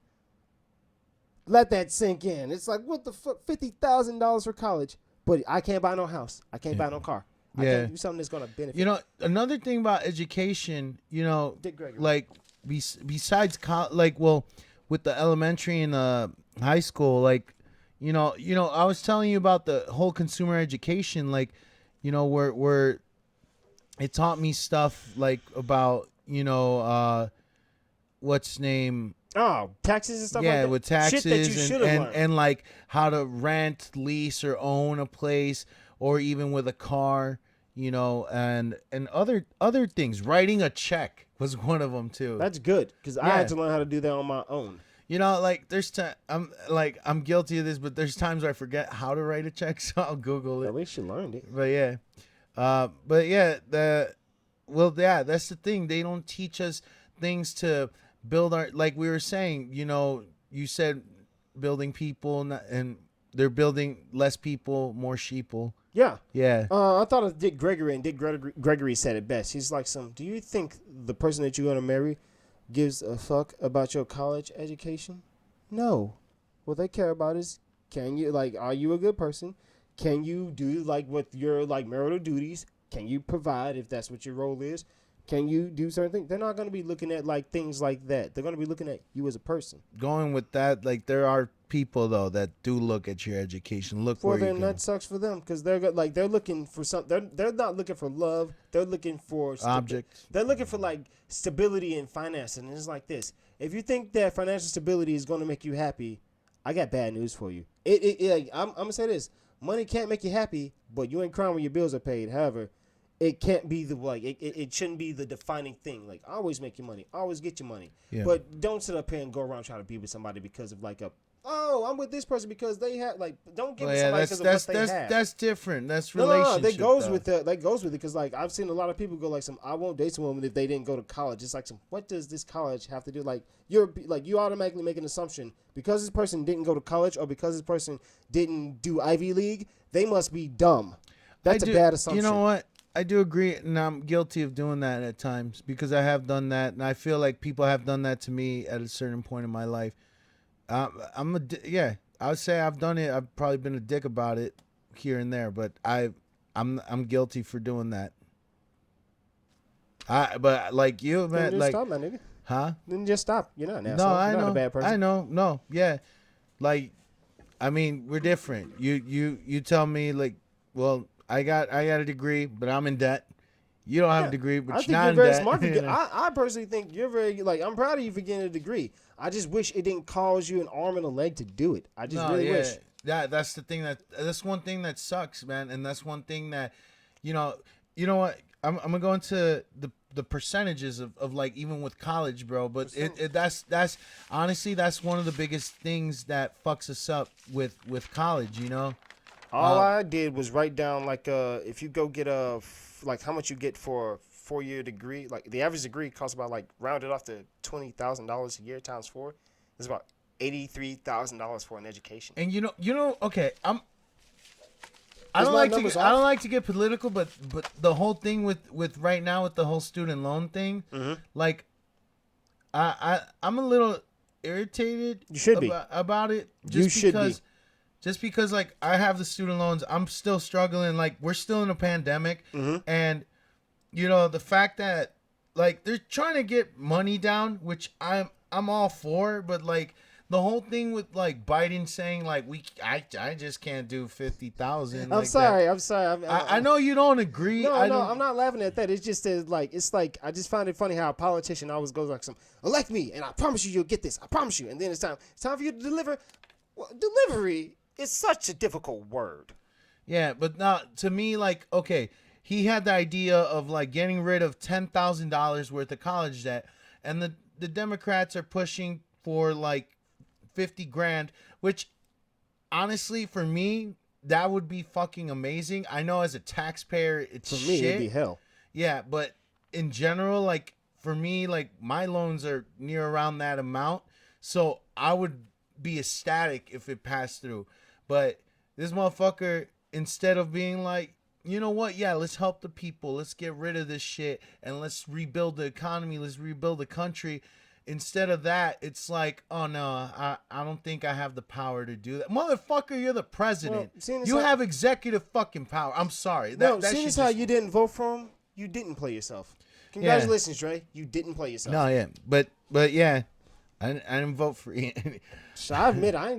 Let that sink in. It's like, what the fuck? $50,000 for college. But I can't buy no house. I can't buy no car. I can't do something that's going to benefit. You know, another thing about education, you know, Dick Gregory. like besides with the elementary and high school, like, you know, I was telling you about the whole consumer education, like, you know, where it taught me stuff like about, you know, what's name. Oh, taxes and stuff like that. Yeah, with taxes Shit that you should have learned. and like how to rent, lease, or own a place, or even with a car, you know, and other things. Writing a check was one of them too. That's good, because I had to learn how to do that on my own. You know, like there's I'm guilty of this, but there's times where I forget how to write a check, so I'll Google it. At least you learned it. But yeah, that's the thing. They don't teach us things to build our, like we were saying, you know, you said building people, and they're building less people, more sheeple. Yeah. Yeah. I thought of Dick Gregory, and Dick Gregory said it best. He's like, do you think the person that you're going to marry gives a fuck about your college education? No. What they care about is, are you a good person? Can you do like with your like marital duties? Can you provide if that's what your role is? Can you do certain things? They're not going to be looking at like things like that. They're going to be looking at you as a person. Going with that, like there are people though that do look at your education. Look for where them, you go. that sucks for them, because they're looking for something. They're not looking for love. They're looking for Objects. They're looking for like stability and finance. And it's like this: if you think that financial stability is going to make you happy, I got bad news for you. I'm gonna say this: money can't make you happy, but you ain't crying when your bills are paid. However, it can't be it shouldn't be the defining thing. Like, always make your money, always get your money, but don't sit up here and go around trying to be with somebody because of like I'm with this person because they have like, don't give me somebody because of what they have. That's different. That's relationship. No, that goes with that. That goes with it, because like I've seen a lot of people go like I won't date someone if they didn't go to college. It's like what does this college have to do? Like you automatically make an assumption because this person didn't go to college or because this person didn't do Ivy League, they must be dumb. That's a bad assumption. You know what? I do agree, and I'm guilty of doing that at times because I have done that, and I feel like people have done that to me at a certain point in my life. I would say I've done it. I've probably been a dick about it here and there, but I'm guilty for doing that. But like you, man, then like stop, my nigga. Huh? Then just stop. You're not an asshole. No, I You're know. not a bad person. I know. No, yeah. Like, I mean, we're different. You tell me like, well, I got a degree, but I'm in debt. You don't have a degree, but you're not in debt. I think you're very smart. I personally think you're very I'm proud of you for getting a degree. I just wish it didn't cause you an arm and a leg to do it. I just really wish. Yeah, that's the thing that's one thing that sucks, man, and that's one thing that, you know what? I'm gonna go into the percentages of like even with college, bro. But that's honestly that's one of the biggest things that fucks us up with college. You know. All I did was write down like if you go get like how much you get for a 4-year degree. Like the average degree costs about like rounded off to $20,000 a year times 4. It's about $83,000 for an education. And you know, okay, I don't like to get political, but the whole thing with right now with the whole student loan thing, like I'm a little irritated. You should be about it. Just because like I have the student loans, I'm still struggling. Like we're still in a pandemic, and you know the fact that like they're trying to get money down, which I'm all for, but like the whole thing with like Biden saying like I just can't do 50,000. I'm sorry. I know you don't agree. No, I'm not laughing at that. It's just that, like, it's like I just find it funny how a politician always goes like some elect me and I promise you you'll get this. I promise you. And then it's time for you to deliver. Well, delivery is such a difficult word. Yeah, but not to me. Like, okay, he had the idea of like getting rid of $10,000 worth of college debt, and the Democrats are pushing for like 50 grand, which honestly for me that would be fucking amazing. I know as a taxpayer it's For me, shit. it'd be hell. Yeah, but in general, like for me, like my loans are near around that amount, so I would be ecstatic if it passed through. But this motherfucker, instead of being like, you know what, yeah, let's help the people, let's get rid of this shit and let's rebuild the economy, let's rebuild the country. Instead of that, it's like, oh no, I don't think I have the power to do that. Motherfucker, you're the president. You have executive fucking power. I'm sorry. Seeing as how you didn't vote for him, you didn't play yourself. Congratulations, Dre. You didn't play yourself. No, yeah. But yeah, I didn't vote for Ian. So I admit, I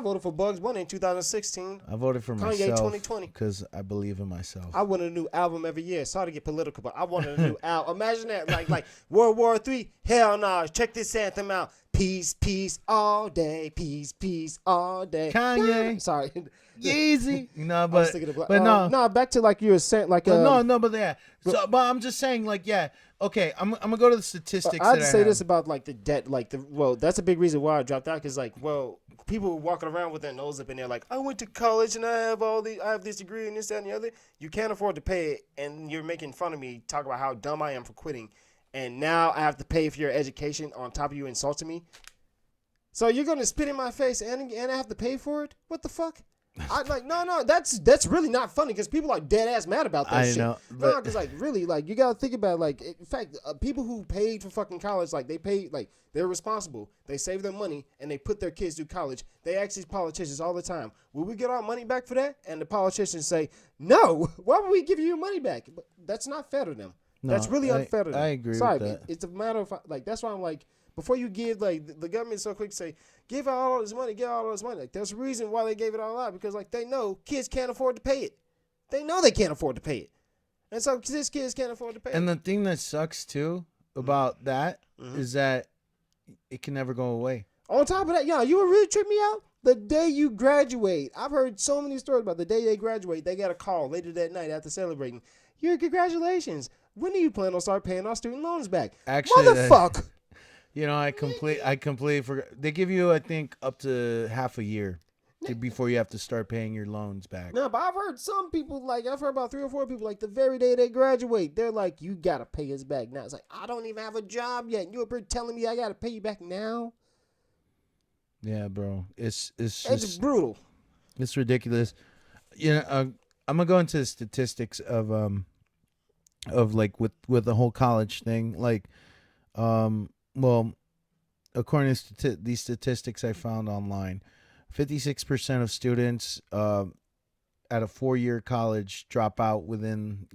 voted for Bugs Bunny in 2016. I voted for Kanye myself 2020 because I believe in myself. I wanted a new album every year. Sorry to get political, but I wanted a new album. Imagine that, like World War III. Hell no! Check this anthem out. Peace, peace all day. Peace, peace all day. Kanye. Sorry. Easy. No, but no. Back to like you were saying, like but yeah. But I'm just saying, like, yeah. Okay, I'm gonna go to the statistics. I have to say this about like the debt, that's a big reason why I dropped out, because like, well, people walking around with their nose up in there like, I went to college and I have this degree and this, that, and the other. You can't afford to pay it, and you're making fun of me, talk about how dumb I am for quitting, and now I have to pay for your education on top of you insulting me. So you're gonna spit in my face and I have to pay for it? What the fuck? I like no. That's really not funny, because people are dead ass mad about that shit. Know, no, because like really, like you gotta think about it, like in fact, people who paid for fucking college, like they paid, like they're responsible. They save their money and they put their kids through college. They ask these politicians all the time, "Will we get our money back for that?" And the politicians say, "No. Why would we give you your money back?" But that's not fair to them. No, that's really unfair to them. I agree Sorry, with that. It's a matter of like that's why I'm like, before you give, like, the government's so quick to say, give out all this money, get all this money. Like, there's a reason why they gave it all out, because, like, they know kids can't afford to pay it. They know they can't afford to pay it. And so these kids can't afford to pay it. And the thing that sucks, too, about that is that it can never go away. On top of that, you would really trip me out? The day you graduate. I've heard so many stories about the day they graduate, they got a call later that night after celebrating. Congratulations. When do you plan on start paying our student loans back? Actually, motherfucker. You know, I completely forgot. They give you, I think, up to half a year before you have to start paying your loans back. No, but I've heard some people, like, I've heard about 3 or 4 people, like, the very day they graduate, they're like, you got to pay us back now. It's like, I don't even have a job yet. And you're telling me I got to pay you back now? Yeah, bro. It's just brutal. It's ridiculous. You know, I'm going to go into the statistics of like, with the whole college thing. Like, well, according to these statistics I found online, 56% of students at a 4-year college drop out within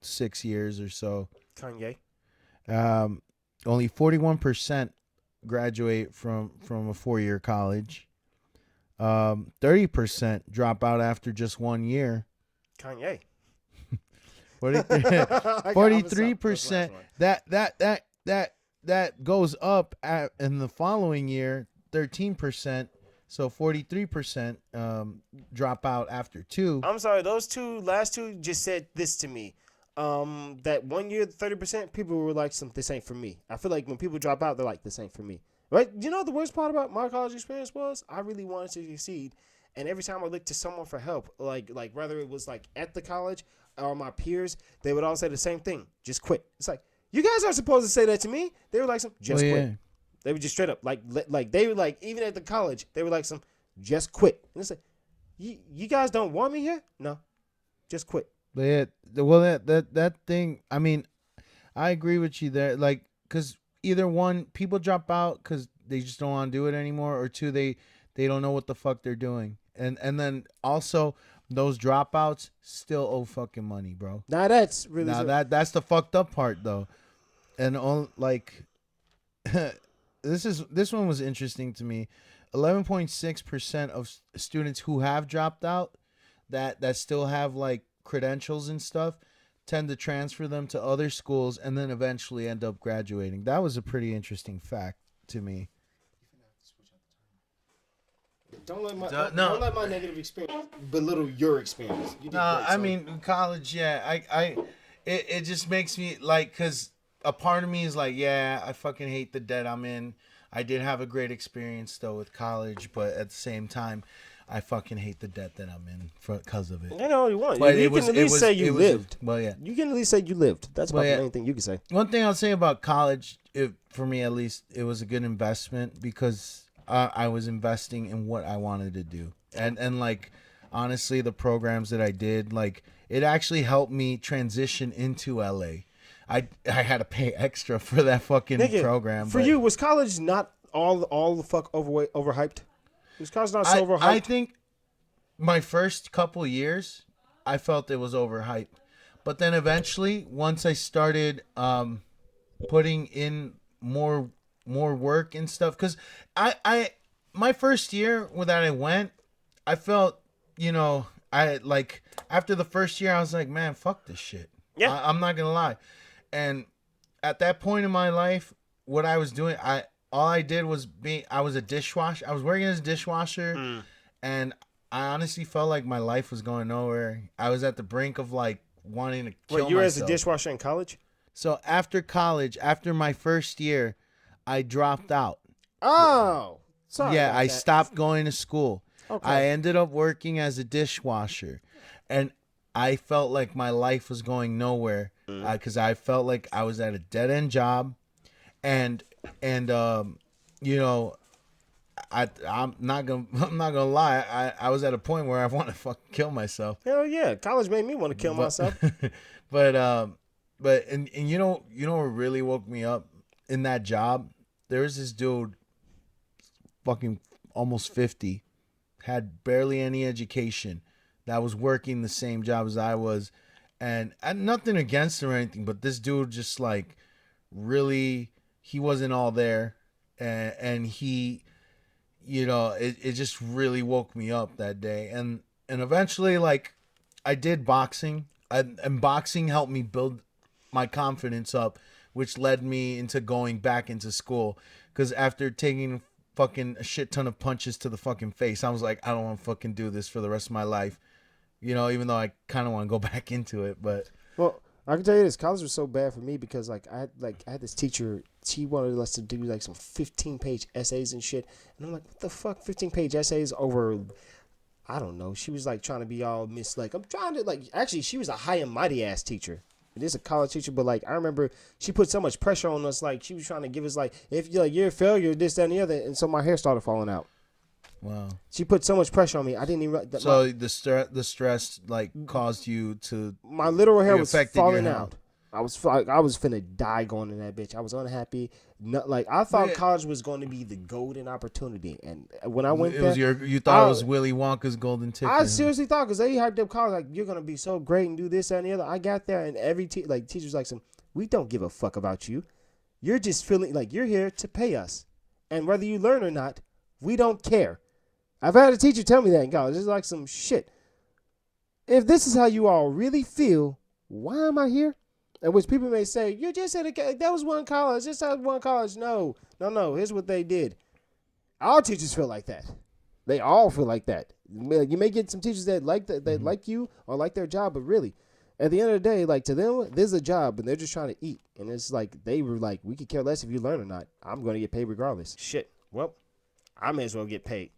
6 years or so. Kanye. Only 41% graduate from a 4-year college. 30% drop out after just 1 year. Kanye. 43%. That goes up in the following year, 13%. So 43% drop out after 2. I'm sorry, those last two just said this to me. That 1 year, 30%, people were like, this ain't for me. I feel like when people drop out, they're like, this ain't for me. Right? You know what the worst part about my college experience was? I really wanted to succeed. And every time I looked to someone for help, like whether it was like at the college or my peers, they would all say the same thing. Just quit. It's like, you guys aren't supposed to say that to me. They were like, just quit. Yeah. They were just straight up. Like they were like, even at the college, they were like, just quit. And it's like, you guys don't want me here? No. Just quit. But yeah, well, that thing, I mean, I agree with you there. Like, because either one, people drop out because they just don't want to do it anymore, or 2, they don't know what the fuck they're doing. And then also, those dropouts still owe fucking money, bro. Now that's really that's the fucked up part, though. And like, this one was interesting to me. 11.6% of students who have dropped out that still have like credentials and stuff tend to transfer them to other schools and then eventually end up graduating. That was a pretty interesting fact to me. Don't let my negative experience belittle your experience. You did great, I mean, college, yeah. It just makes me like, because a part of me is like, yeah, I fucking hate the debt I'm in. I did have a great experience though with college, but at the same time, I fucking hate the debt that I'm in because of it. You know what you want. But You can at least say you lived. Well, yeah. You can at least say you lived. That's about the main thing you can say. One thing I'll say about college, for me at least, it was a good investment because I was investing in what I wanted to do. And like, honestly, the programs that I did, like, it actually helped me transition into LA. I had to pay extra for that fucking program. For you, was college not all the fuck overhyped? Was college not so overhyped? I think my first couple years, I felt it was overhyped. But then eventually, once I started putting in more work and stuff, because my first year that I went, I felt, after the first year, I was like, man, fuck this shit. Yeah. I'm not gonna lie. And at that point in my life, what I was doing, all I did was I was a dishwasher. I was working as a dishwasher, and I honestly felt like my life was going nowhere. I was at the brink of like wanting to kill myself. Wait, you were as a dishwasher in college? So after college, after my first year, I dropped out. Oh, sorry. Yeah, I stopped going to school. Okay. I ended up working as a dishwasher, and I felt like my life was going nowhere because I felt like I was at a dead end job, and I'm not gonna lie, I was at a point where I want to fucking kill myself. Hell yeah, college made me want to kill myself. But you know what really woke me up in that job? There was this dude, fucking almost 50, had barely any education, that was working the same job as I was, and nothing against him or anything, but this dude just like really, he wasn't all there, and he, it just really woke me up that day, and eventually, like, I did boxing, and boxing helped me build my confidence up, which led me into going back into school, because after taking fucking a shit ton of punches to the fucking face, I was like, I don't want to fucking do this for the rest of my life, even though I kind of want to go back into it. But well, I can tell you this, college was so bad for me because I had this teacher, she wanted us to do like some 15-page essays and shit, and I'm like, what the fuck, 15-page essays over, I don't know. She was like trying to be all I'm trying to actually she was a high and mighty ass teacher. It is a college teacher, but I remember she put so much pressure on us. Like, she was trying to give us if you're a failure, this, that, and the other, and so my hair started falling out. Wow. She put so much pressure on me. I didn't even. So the stress caused you to. My literal hair was falling out. I was finna die going in that bitch. I was unhappy. I thought college was going to be the golden opportunity, and when I went there, you thought it was Willy Wonka's golden ticket. I seriously thought, because they hyped up college you're gonna be so great and do this, that, and the other. I got there, and every teacher's like, we don't give a fuck about you. You're just feeling like you're here to pay us, and whether you learn or not, we don't care. I've had a teacher tell me that in college. It's like some shit. If this is how you all really feel, why am I here? And which people may say, you just said that was one college. Just that was one college. No. Here's what they did. All teachers feel like that. They all feel like that. You may get some teachers that like like you or like their job, but really, at the end of the day, to them, this is a job, and they're just trying to eat. And it's they were like, we could care less if you learn or not. I'm going to get paid regardless. Shit. Well, I may as well get paid.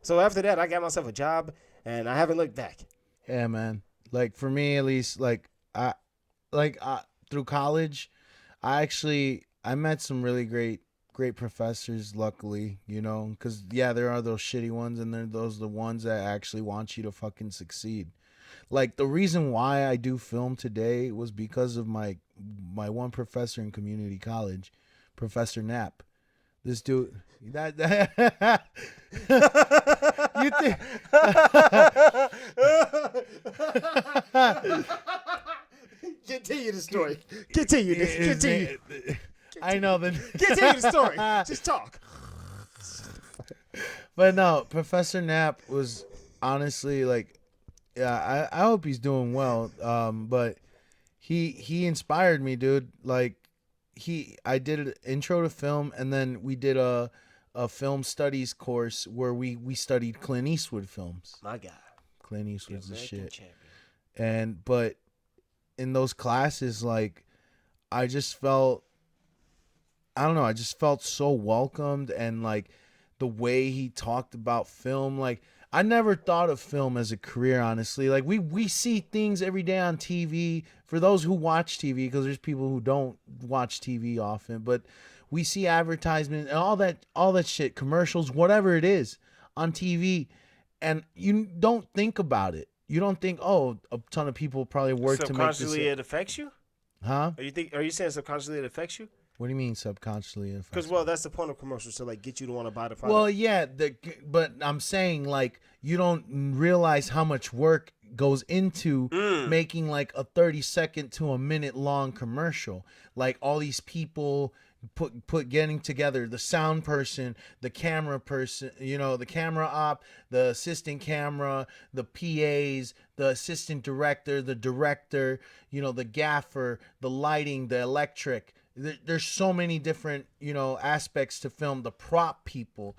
So after that, I got myself a job, and I haven't looked back. Yeah, man. For me, at least, through college, I met some really great professors, luckily, because there are those shitty ones, and those the ones that actually want you to fucking succeed. The reason why I do film today was because of my one professor in community college, Professor Knapp. This dude, you think? Continue the story. Continue. I know the. Continue the story. Just talk. But no, Professor Knapp was honestly like, yeah, I hope he's doing well. But he inspired me, dude. Like I did an intro to film, and then we did a film studies course where we studied Clint Eastwood films. My God. Clint Eastwood's the shit. Champion. But in those classes, like, I just felt, I don't know, I just felt so welcomed, and like the way he talked about film, like I never thought of film as a career, honestly. Like we see things every day on TV. For those who watch TV, because there's people who don't watch TV often, but we see advertisements and all that shit, commercials, whatever it is on TV, and you don't think about it. You don't think, oh, a ton of people probably work to make this. Subconsciously, it affects you? Huh? Are you saying subconsciously it affects you? What do you mean subconsciously? Because, well, that's the point of commercials, to like get you to want to buy the product. Well, yeah, but I'm saying, like, you don't realize how much work goes into making like a 30-second to a minute long commercial. Like all these people put getting together, the sound person, the camera person, the camera op, the assistant camera, the PAs, the assistant director, the director, the gaffer, the lighting, the electric. There's so many different, aspects to film. The prop people.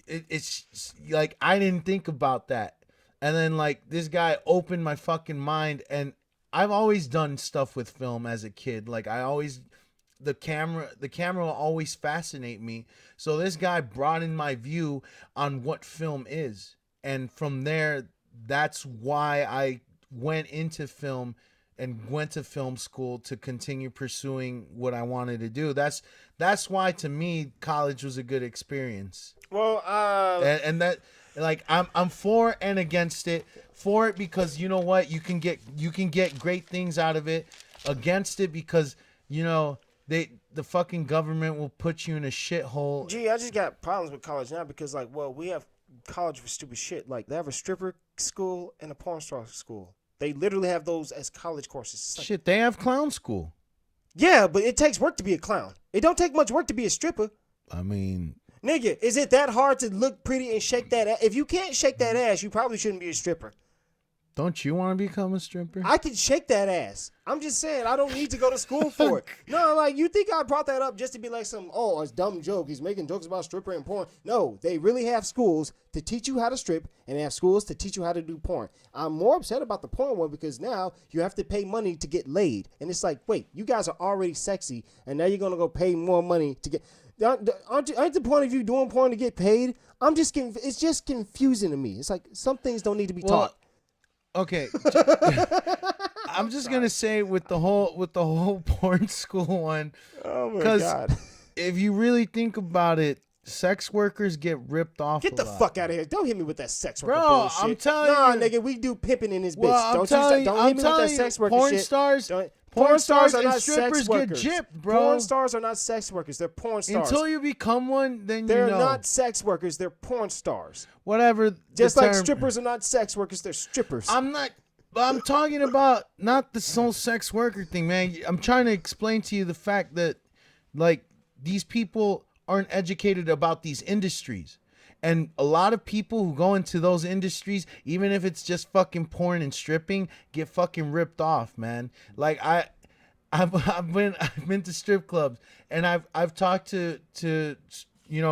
It's like, I didn't think about that. And then like this guy opened my fucking mind, and I've always done stuff with film as a kid. Like the camera will always fascinate me. So this guy broadened my view on what film is. And from there, that's why I went into film and went to film school to continue pursuing what I wanted to do. That's why, to me, college was a good experience. Well, and that, like, I'm for and against it. For it because you know what, you can get great things out of it. Against it because the fucking government will put you in a shithole. Gee, I just got problems with college now because, like, well, we have college for stupid shit. Like, they have a stripper school and a porn star school. They literally have those as college courses. Like, shit, they have clown school. Yeah, but it takes work to be a clown. It don't take much work to be a stripper. I mean, nigga, is it that hard to look pretty and shake that ass? If you can't shake that ass, you probably shouldn't be a stripper. Don't you want to become a stripper? I can shake that ass. I'm just saying, I don't need to go to school for it. No, like, you think I brought that up just to be like it's dumb joke. He's making jokes about stripper and porn. No, they really have schools to teach you how to strip, and they have schools to teach you how to do porn. I'm more upset about the porn one because now you have to pay money to get laid. And it's like, wait, you guys are already sexy, and now you're going to go pay more money to get... Aren't the point of you doing porn to get paid? It's just confusing to me. It's like some things don't need to be taught. Okay, I'm just gonna say with the whole porn school one, oh my god! If you really think about it, sex workers get ripped off. Get the fuck out of here! Don't hit me with that sex worker bro. bullshit. I'm telling you, nigga, we do pimping in this bitch. Well, Don't hit me with that sex worker porn shit. Stars. Porn stars are and not strippers sex workers. Get gypped, bro. Porn stars are not sex workers. They're porn stars. Until you become one, then they're not sex workers. They're porn stars. Whatever. Just like strippers are not sex workers. They're strippers. I'm talking about not the whole sex worker thing, man. I'm trying to explain to you the fact that, like, these people aren't educated about these industries. And a lot of people who go into those industries, even if it's just fucking porn and stripping, get fucking ripped off, man. Like, I've been to strip clubs, and I've talked to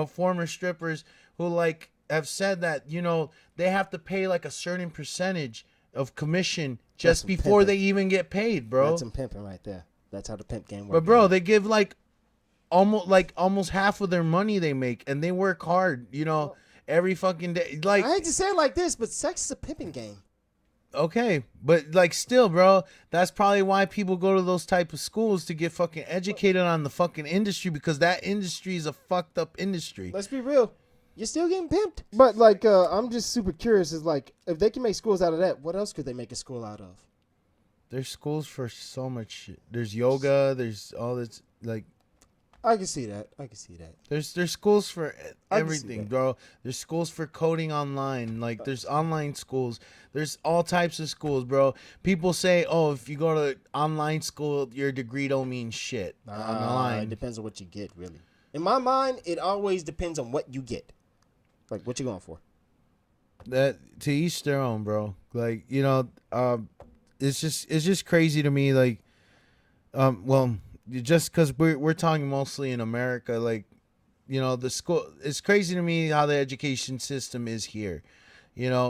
former strippers who, like, have said that, they have to pay like a certain percentage of commission just before they even get paid, bro. That's some pimping right there. That's how the pimp game works. But bro, they give like almost half of their money they make, and they work hard, every fucking day. Like, I hate to say it like this, but sex is a pimping game. Okay, but like still, bro, that's probably why people go to those type of schools, to get fucking educated on the fucking industry, because that industry is a fucked up industry. Let's be real. You're still getting pimped. But, like, I'm just super curious. Is like, if they can make schools out of that, what else could they make a school out of? There's schools for so much shit. There's yoga. There's all this, like... I can see that. There's schools for everything, bro. There's schools for coding online. Like there's online schools. There's all types of schools, bro. People say, "Oh, if you go to online school, your degree don't mean shit." Online. It depends on what you get, really. In my mind, it always depends on what you get. Like, what you going for? That to each their own, bro. Like, it's just crazy to me. Like, well, just because we're talking mostly in America, like, the school. It's crazy to me how the education system is here,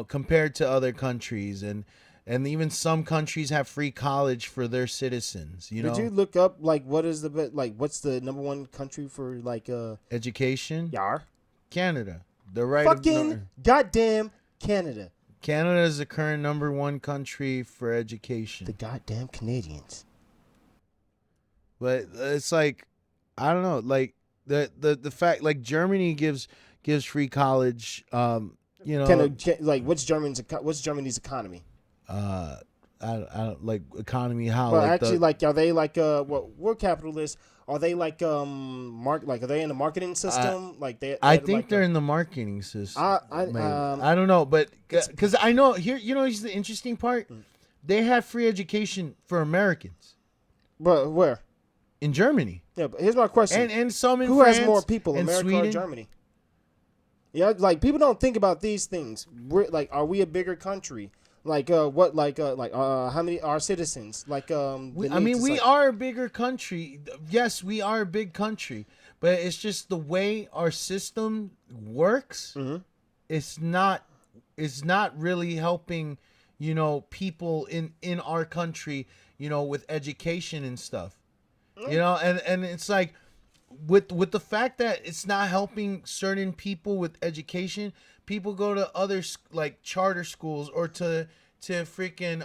compared to other countries, and even some countries have free college for their citizens. Did you look up what's the number one country for education? Yar. Canada. The right fucking goddamn Canada. Canada is the current number one country for education. The goddamn Canadians. But it's like, I don't know, like the fact, like Germany gives free college. What's Germany's economy? I don't like economy. How? Well, actually, are they we're capitalists? Are they are they in the marketing system? I think they're in the marketing system. I don't know, but because I know here, here's the interesting part. They have free education for Americans. But where? In Germany. Yeah, but here's my question. And some in Who France has more people, America Sweden? or Germany? Yeah, people don't think about these things. Are we a bigger country? How many are citizens? We are a bigger country. Yes, we are a big country, but it's just the way our system works. Mm-hmm. It's not really helping, people in our country, with education and stuff. And it's like with the fact that it's not helping certain people with education, people go to other charter schools or to freaking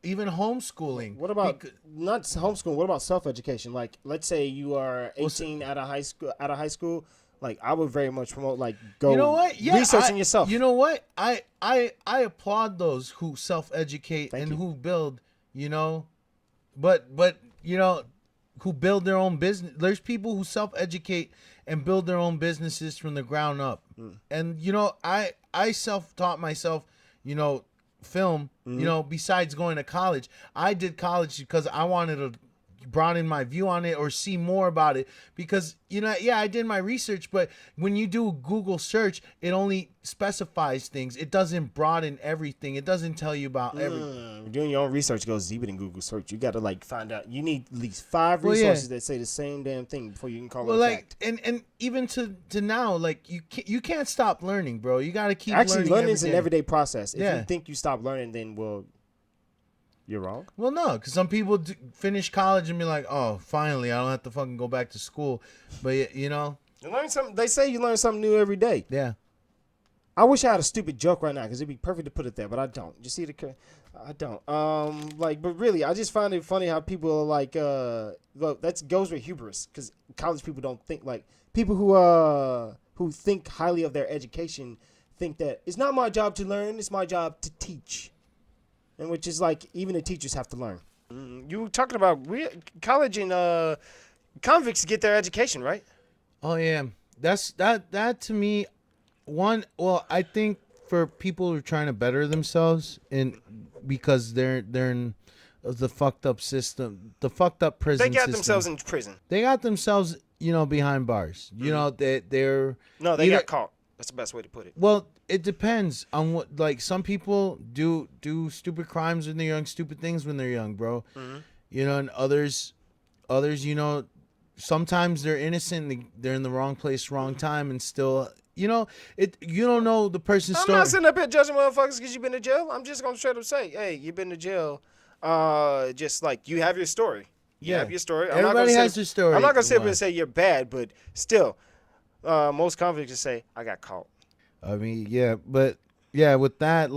even homeschooling. What about not homeschooling? What about self-education? Like, let's say you are 18 out of high school. Like, I would very much promote go. You know what? Yeah, researching yourself. You know what? I applaud those who self-educate who build. But who build their own business. There's people who self-educate and build their own businesses from the ground up. And I self-taught myself, film, besides going to college. I did college because I wanted to broaden my view on it or see more about it because, I did my research, but when you do a Google search, it only specifies things. It doesn't broaden everything. It doesn't tell you about everything. Doing your own research goes deeper than Google search. You got to find out. You need at least 5 resources that say the same damn thing before you can call it a fact. And even to now, you can't stop learning, bro. You got to keep learning. Actually, learning is an everyday process. If you think you stop learning, then you're wrong. Well, no, because some people finish college and be like, "Oh, finally, I don't have to fucking go back to school." But you learn something. They say you learn something new every day. Yeah. I wish I had a stupid joke right now because it'd be perfect to put it there, but I don't. You see I don't. But really, I just find it funny how people are look, that goes with hubris because college people don't think people who think highly of their education think that it's not my job to learn, it's my job to teach. And which is even the teachers have to learn. You were talking about college and convicts get their education, right? Oh yeah, that to me, I think for people who are trying to better themselves because they're in the fucked up system, the fucked up prison. They got system. themselves in prison. They got themselves, behind bars. They're got caught. That's the best way to put it. Well, it depends on what. Some people do stupid crimes when they're young, stupid things when they're young, bro. Mm-hmm. And others, sometimes they're innocent. They're in the wrong place, wrong time, and still, you don't know the person's story. I'm not sitting up here judging motherfuckers because you've been to jail. I'm just gonna straight up say, hey, you've been to jail. Just you have your story. You have your story. Everybody has their story. I'm not gonna sit up and say you're bad, but still. Most convicts just say, I got caught. I mean, yeah, but yeah, with that,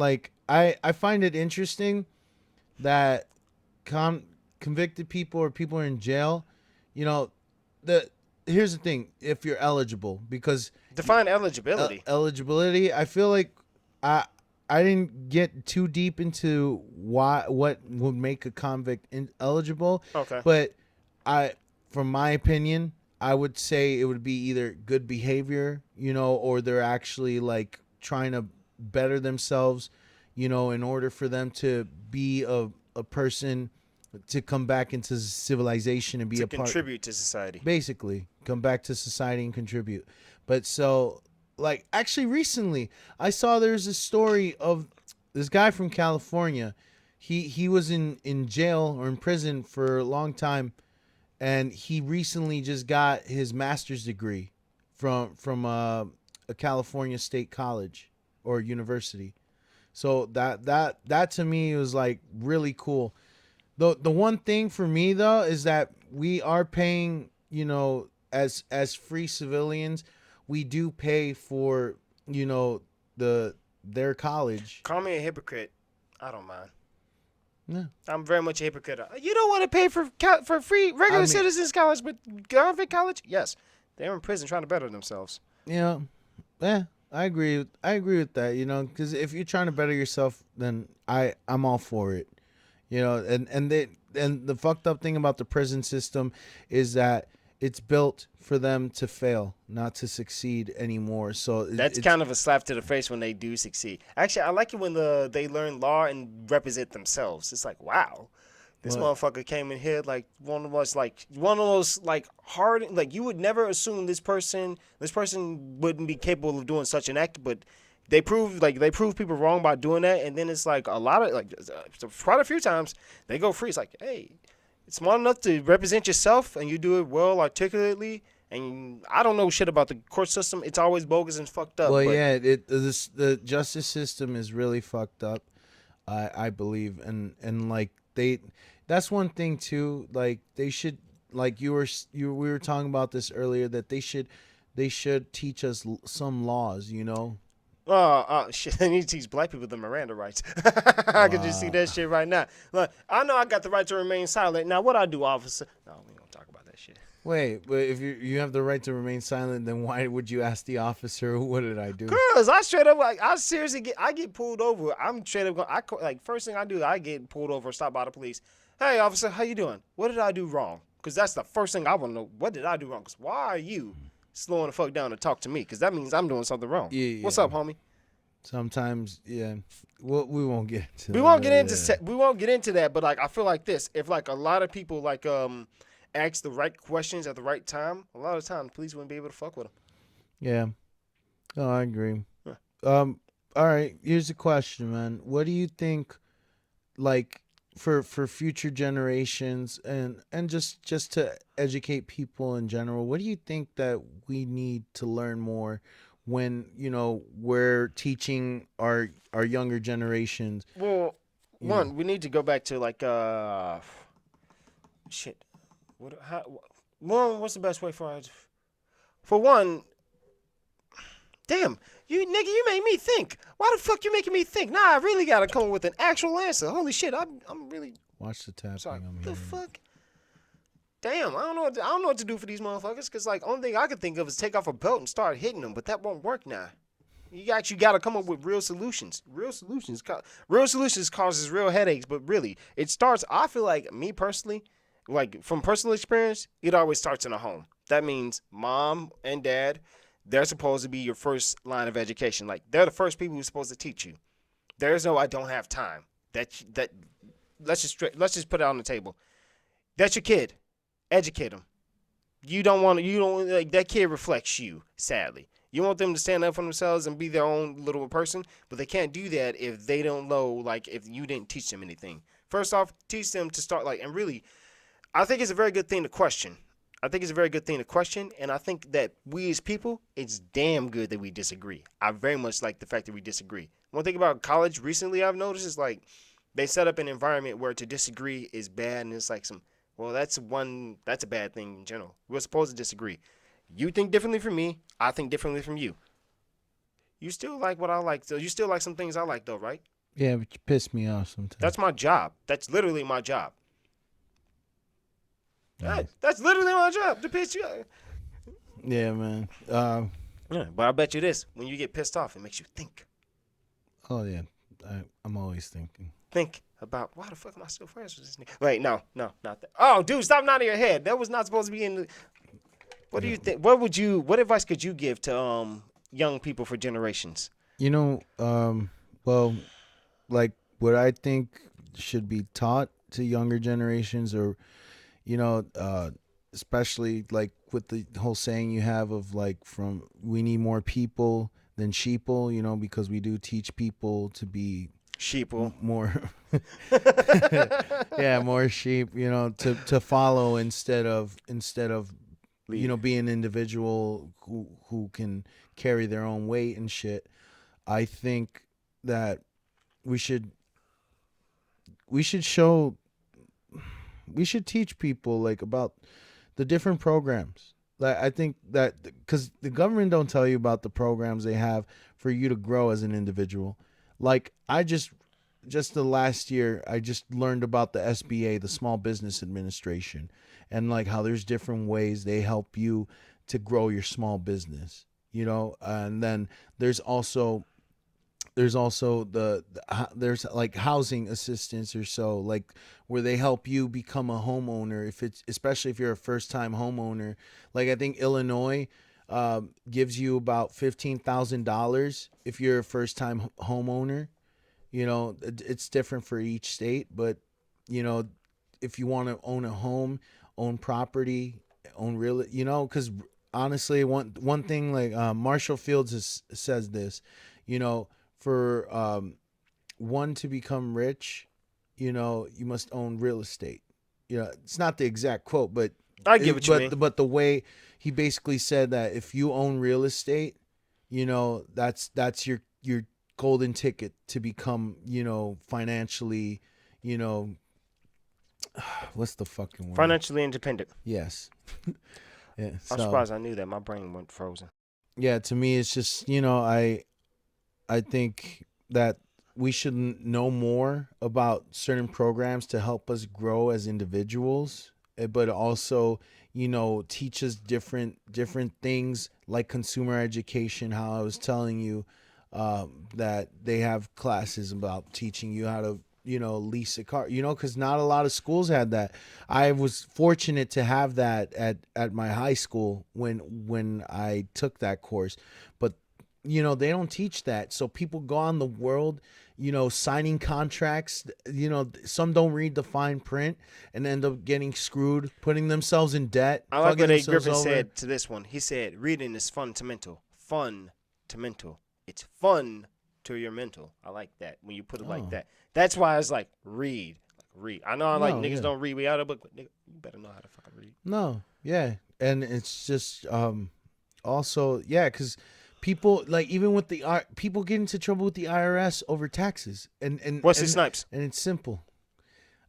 I find it interesting that convicted people or people are in jail, here's the thing, if you're eligible, because define eligibility. Eligibility, I feel like I didn't get too deep into what would make a convict eligible. Okay. But from my opinion, I would say it would be either good behavior, or they're actually like trying to better themselves, in order for them to be a person to come back into civilization and be to a part, contribute to society. basically come back to society and contribute. But so, like, actually recently I saw there's a story of this guy from California. He was in jail or in prison for a long time, and he recently just got his master's degree from a California state college or university. So that to me was like really cool. The one thing for me though is that we are paying, as free civilians, we do pay for, their college. Call me a hypocrite. I don't mind. Yeah. I'm very much a hypocrite. You don't want to pay for free regular citizens college, but government college? Yes. They're in prison trying to better themselves. Yeah, I agree. I agree with that. Because if you're trying to better yourself, then I'm all for it. And the fucked up thing about the prison system is that it's built for them to fail, not to succeed anymore. So that's kind of a slap to the face when they do succeed. Actually, I like it when they learn law and represent themselves. It's like, wow, this motherfucker came in here like one of those hard, like you would never assume this person wouldn't be capable of doing such an act, but they prove people wrong by doing that, and then it's like a lot of quite a few times they go free. It's like, hey, it's smart enough to represent yourself, and you do it well, articulately. And I don't know shit about the court system. It's always bogus and fucked up. Well, yeah, the justice system is really fucked up. I believe, and like that's one thing too. Like they should, like we were talking about this earlier, that they should teach us some laws. Shit, they need to teach black people the Miranda rights. I can just see that shit right now. Look, I know I got the right to remain silent. Now, what I do, officer? No, we don't talk about that shit. Wait, but if you have the right to remain silent, then why would you ask the officer, what did I do? Cause I straight up, I seriously get pulled over. I'm straight up first thing I do, I get pulled over, stopped by the police. Hey, officer, how you doing? What did I do wrong? Because that's the first thing I want to know. What did I do wrong? Because why are you slowing the fuck down to talk to me? Because that means I'm doing something wrong. Yeah. What's up, homie? Sometimes, yeah. We won't get into we won't get into that, but like I feel like this. If like a lot of people like ask the right questions at the right time, a lot of times police wouldn't be able to fuck with them. Yeah. Oh, I agree. Yeah. All right, here's a question, man. What do you think, like, for future generations and just to educate people in general, what do you think that we need to learn more when, we're teaching our younger generations? Well, we need to go back to like shit. What's the best way for one? Damn, you made me think. Why the fuck you making me think? Nah, I really gotta come up with an actual answer. Holy shit, I'm really. Watch the tapping. Sorry. What the fuck? Damn, I don't know what to do for these motherfuckers. Cause like only thing I could think of is take off a belt and start hitting them, but that won't work now. You actually got to come up with real solutions. Real solutions causes real headaches, but really it starts. I feel like me personally, like from personal experience, it always starts in a home. That means mom and dad, they're supposed to be your first line of education. Like they're the first people who's supposed to teach you. There's no I don't have time. That let's just put it on the table. That's your kid. Educate them. You don't like that kid reflects you, sadly. You want them to stand up for themselves and be their own little person, but they can't do that if they don't know, like if you didn't teach them anything. First off, teach them to start and really, I think it's a very good thing to question. And I think that we as people, it's damn good that we disagree. I very much like the fact that we disagree. One thing about college recently I've noticed is like they set up an environment where to disagree is bad, and it's like that's a bad thing in general. We're supposed to disagree. You think differently from me, I think differently from you. You still like what I like, so you still like some things I like though, right? Yeah, but you piss me off sometimes. That's my job. That's literally my job. Nice. That's literally my job, to piss you off. Yeah, man. Yeah, but I bet you this, when you get pissed off, it makes you think. Oh, yeah. I'm always thinking. Think about, why the fuck am I still friends with this nigga? Wait, no, not that. Oh, dude, stop nodding your head. That was not supposed to be in the... What do you think? What advice could you give to young people for generations? Well, like what I think should be taught to younger generations, or especially like with the whole saying you have of like, from we need more people than sheeple, because we do teach people to be Sheeple. more yeah, more sheep, to follow instead of be an individual who can carry their own weight and shit. I think that we should teach people like about the different programs. Like, I think that because the government don't tell you about the programs they have for you to grow as an individual. Like, I just the last year, I just learned about the SBA, the Small Business Administration, and like how there's different ways they help you to grow your small business, and then there's also there's like housing assistance or so, like where they help you become a homeowner, especially if you're a first time homeowner. Like, I think Illinois gives you about $15,000 if you're a first time homeowner. It's different for each state, but if you want to own a home, own property, own real, because honestly, one thing, like Marshall Fields says this, for one to become rich, you must own real estate. It's not the exact quote, but I get what you mean. But the way he basically said that if you own real estate, that's your golden ticket to become, financially, what's the fucking word? Financially independent. Yes. Yeah. I'm surprised I knew that. My brain went frozen. Yeah, to me, it's just, I think that we should know more about certain programs to help us grow as individuals, but also, teach us different things, like consumer education, how I was telling you, that they have classes about teaching you how to, lease a car, because not a lot of schools had that. I was fortunate to have that at my high school when I took that course, but they don't teach that. So people go on the world, signing contracts, some don't read the fine print and end up getting screwed, putting themselves in debt. I like what A. Griffin said to this one. He said, reading is fundamental. Fun to mental. It's fun to your mental. I like that when you put it like that. That's why I was like, read. I know niggas don't read. We out of book, but nigga, you better know how to fucking read. No, yeah. And it's just also, yeah, because people, like, even with people get into trouble with the IRS over taxes. And Wesley Snipes. And it's simple.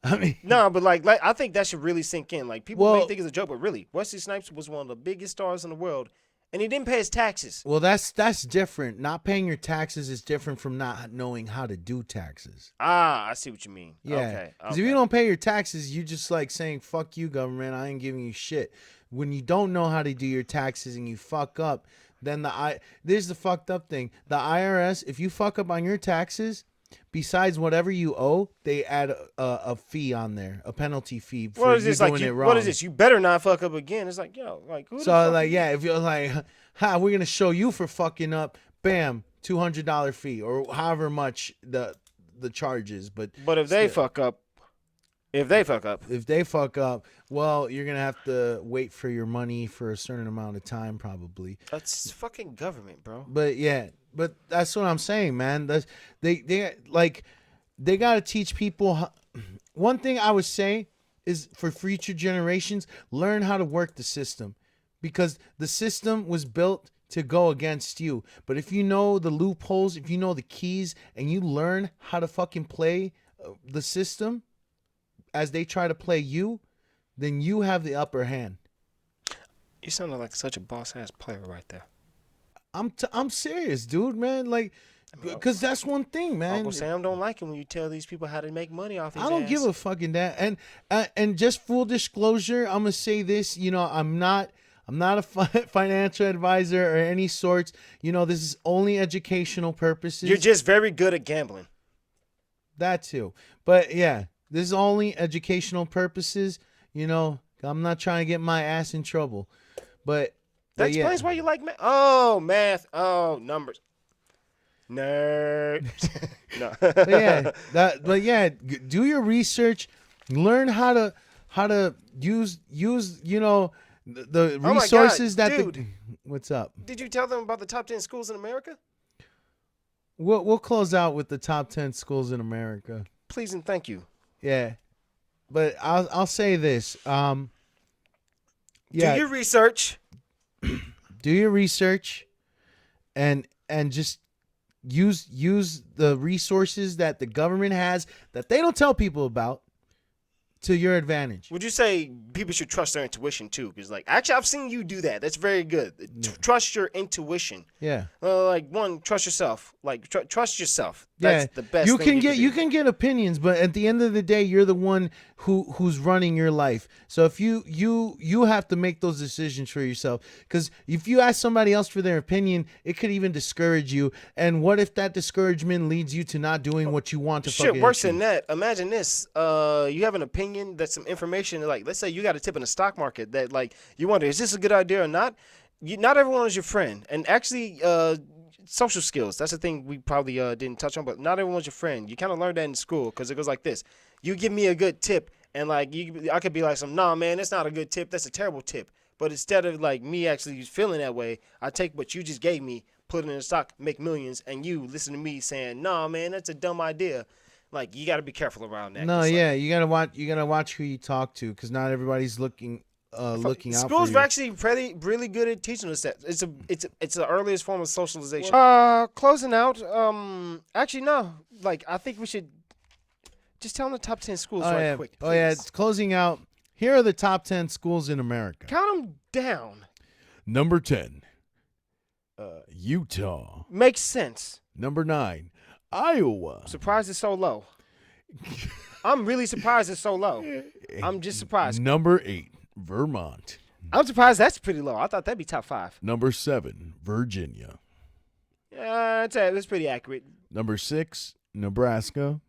I mean, no, but like I think that should really sink in. Like, people may think it's a joke, but really, Wesley Snipes was one of the biggest stars in the world, and he didn't pay his taxes. Well, that's different. Not paying your taxes is different from not knowing how to do taxes. Ah, I see what you mean. Yeah. Okay. Because if you don't pay your taxes, you just like saying, fuck you, government, I ain't giving you shit. When you don't know how to do your taxes and you fuck up, then there's the fucked up thing. The IRS, if you fuck up on your taxes, besides whatever you owe, they add a fee on there, a penalty fee for you doing it wrong. What is this? You better not fuck up again. It's like, who the fuck like, yeah, if you're like, we're gonna show you for fucking up, bam, $200 fee, or however much the charge is. But if they fuck up, well, you're gonna have to wait for your money for a certain amount of time, probably. That's fucking government, bro. But yeah. But that's what I'm saying, man. They got to teach people. One thing I would say is, for future generations, learn how to work the system, because the system was built to go against you. But if you know the loopholes, if you know the keys, and you learn how to fucking play the system as they try to play you, then you have the upper hand. You sounded like such a boss-ass player right there. I'm serious, dude, man. Like, because that's one thing, man. Uncle Sam don't like it when you tell these people how to make money off his ass. I don't give a fucking damn. And just full disclosure, I'm gonna say this. I'm not a financial advisor or any sorts. This is only educational purposes. You're just very good at gambling. That too, but yeah, this is only educational purposes. I'm not trying to get my ass in trouble. But that explains why you like math. Oh, math. Oh, numbers. Nerd. No. But yeah, do your research. Learn how to use the resources God, that dude. What's up? Did you tell them about the top 10 schools in America? We'll close out with the top 10 schools in America. Please and thank you. Yeah, but I'll say this. Do your research. Do your research, and just use the resources that the government has that they don't tell people about to your advantage. Would you say people should trust their intuition too? Because actually, I've seen you do that. That's very good. Yeah. Trust your intuition. Yeah. Trust yourself. Trust yourself. That's the best. You thing can get get opinions, but at the end of the day, you're the one who's running your life. So if you have to make those decisions for yourself. Because if you ask somebody else for their opinion, it could even discourage you. And what if that discouragement leads you to not doing what you want to? Shit, worse than that. Imagine this. You have an opinion that's some information. Let's say you got a tip in the stock market that you wonder, is this a good idea or not? Not everyone is your friend, and actually. Social skills, that's the thing we probably didn't touch on, but not everyone's your friend. You kind of learn that in school because it goes like this. You give me a good tip, and I could be like nah, man, that's not a good tip. That's a terrible tip. But instead of me actually feeling that way, I take what you just gave me, put it in the stock, make millions, and you listen to me saying, nah, man, that's a dumb idea. You got to be careful around that. No, yeah, you gotta watch who you talk to because not everybody's looking out for you. Schools are actually really good at teaching us that. It's the earliest form of socialization. Closing out. Actually, no. I think we should just tell them the top 10 schools quick. Please. Oh yeah, it's closing out. Here are the top 10 schools in America. Count them down. Number 10, Utah. Makes sense. Number 9, Iowa. Surprised it's so low. I'm really surprised it's so low. I'm just surprised. Number 8, Vermont. I'm surprised that's pretty low. I thought that'd be top 5. Number 7, Virginia. That's pretty accurate. Number 6, Nebraska.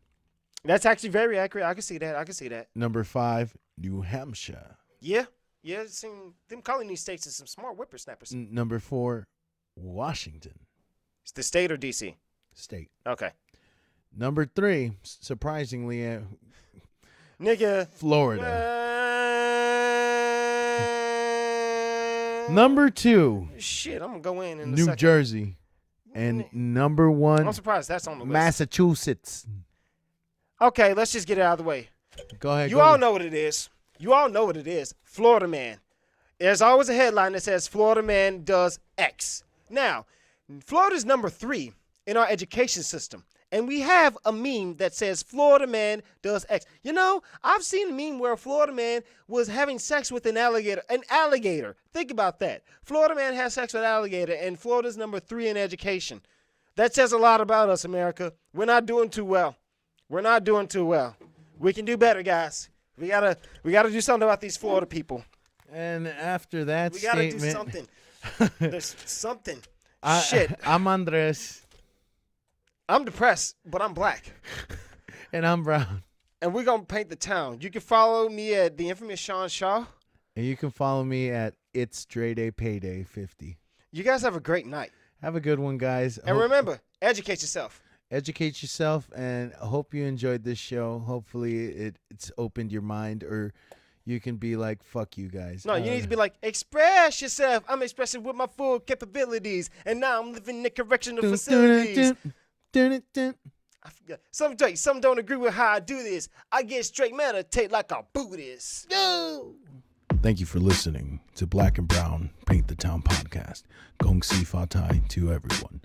That's actually very accurate. I can see that. Number 5, New Hampshire. Yeah. Them calling these states is some smart whippersnappers. Number 4, Washington. It's the state or D.C.? State. Okay. Number 3, surprisingly, nigga. Florida. Number 2, shit, I'm gonna go in a New second. Jersey, and number 1, I'm surprised that's on the list. Massachusetts. Okay, let's just get it out of the way. Go ahead. You all know what it is. Florida man. There's always a headline that says Florida man does X. Now, Florida's number 3 in our education system. And we have a meme that says Florida man does X. I've seen a meme where a Florida man was having sex with an alligator. An alligator. Think about that. Florida man has sex with an alligator, and Florida's number 3 in education. That says a lot about us, America. We're not doing too well. We can do better, guys. We gotta do something about these Florida people. And after that we gotta statement, do something. There's something. Shit. I'm Andres. I'm depressed, but I'm black. And I'm brown. And we're going to paint the town. You can follow me at the infamous Sean Shaw. And you can follow me at It's Dre Day Payday 50. You guys have a great night. Have a good one, guys. And remember, educate yourself. Educate yourself, and I hope you enjoyed this show. Hopefully it's opened your mind, or you can be like, fuck you guys. No, you need to be like, express yourself. I'm expressing with my full capabilities, and now I'm living in the correctional facilities. I forgot. Some don't agree with how I do this. I get straight meditate like a Buddhist. No. Thank you for listening to Black and Brown Paint the Town podcast. Gong Si Fa Tai to everyone.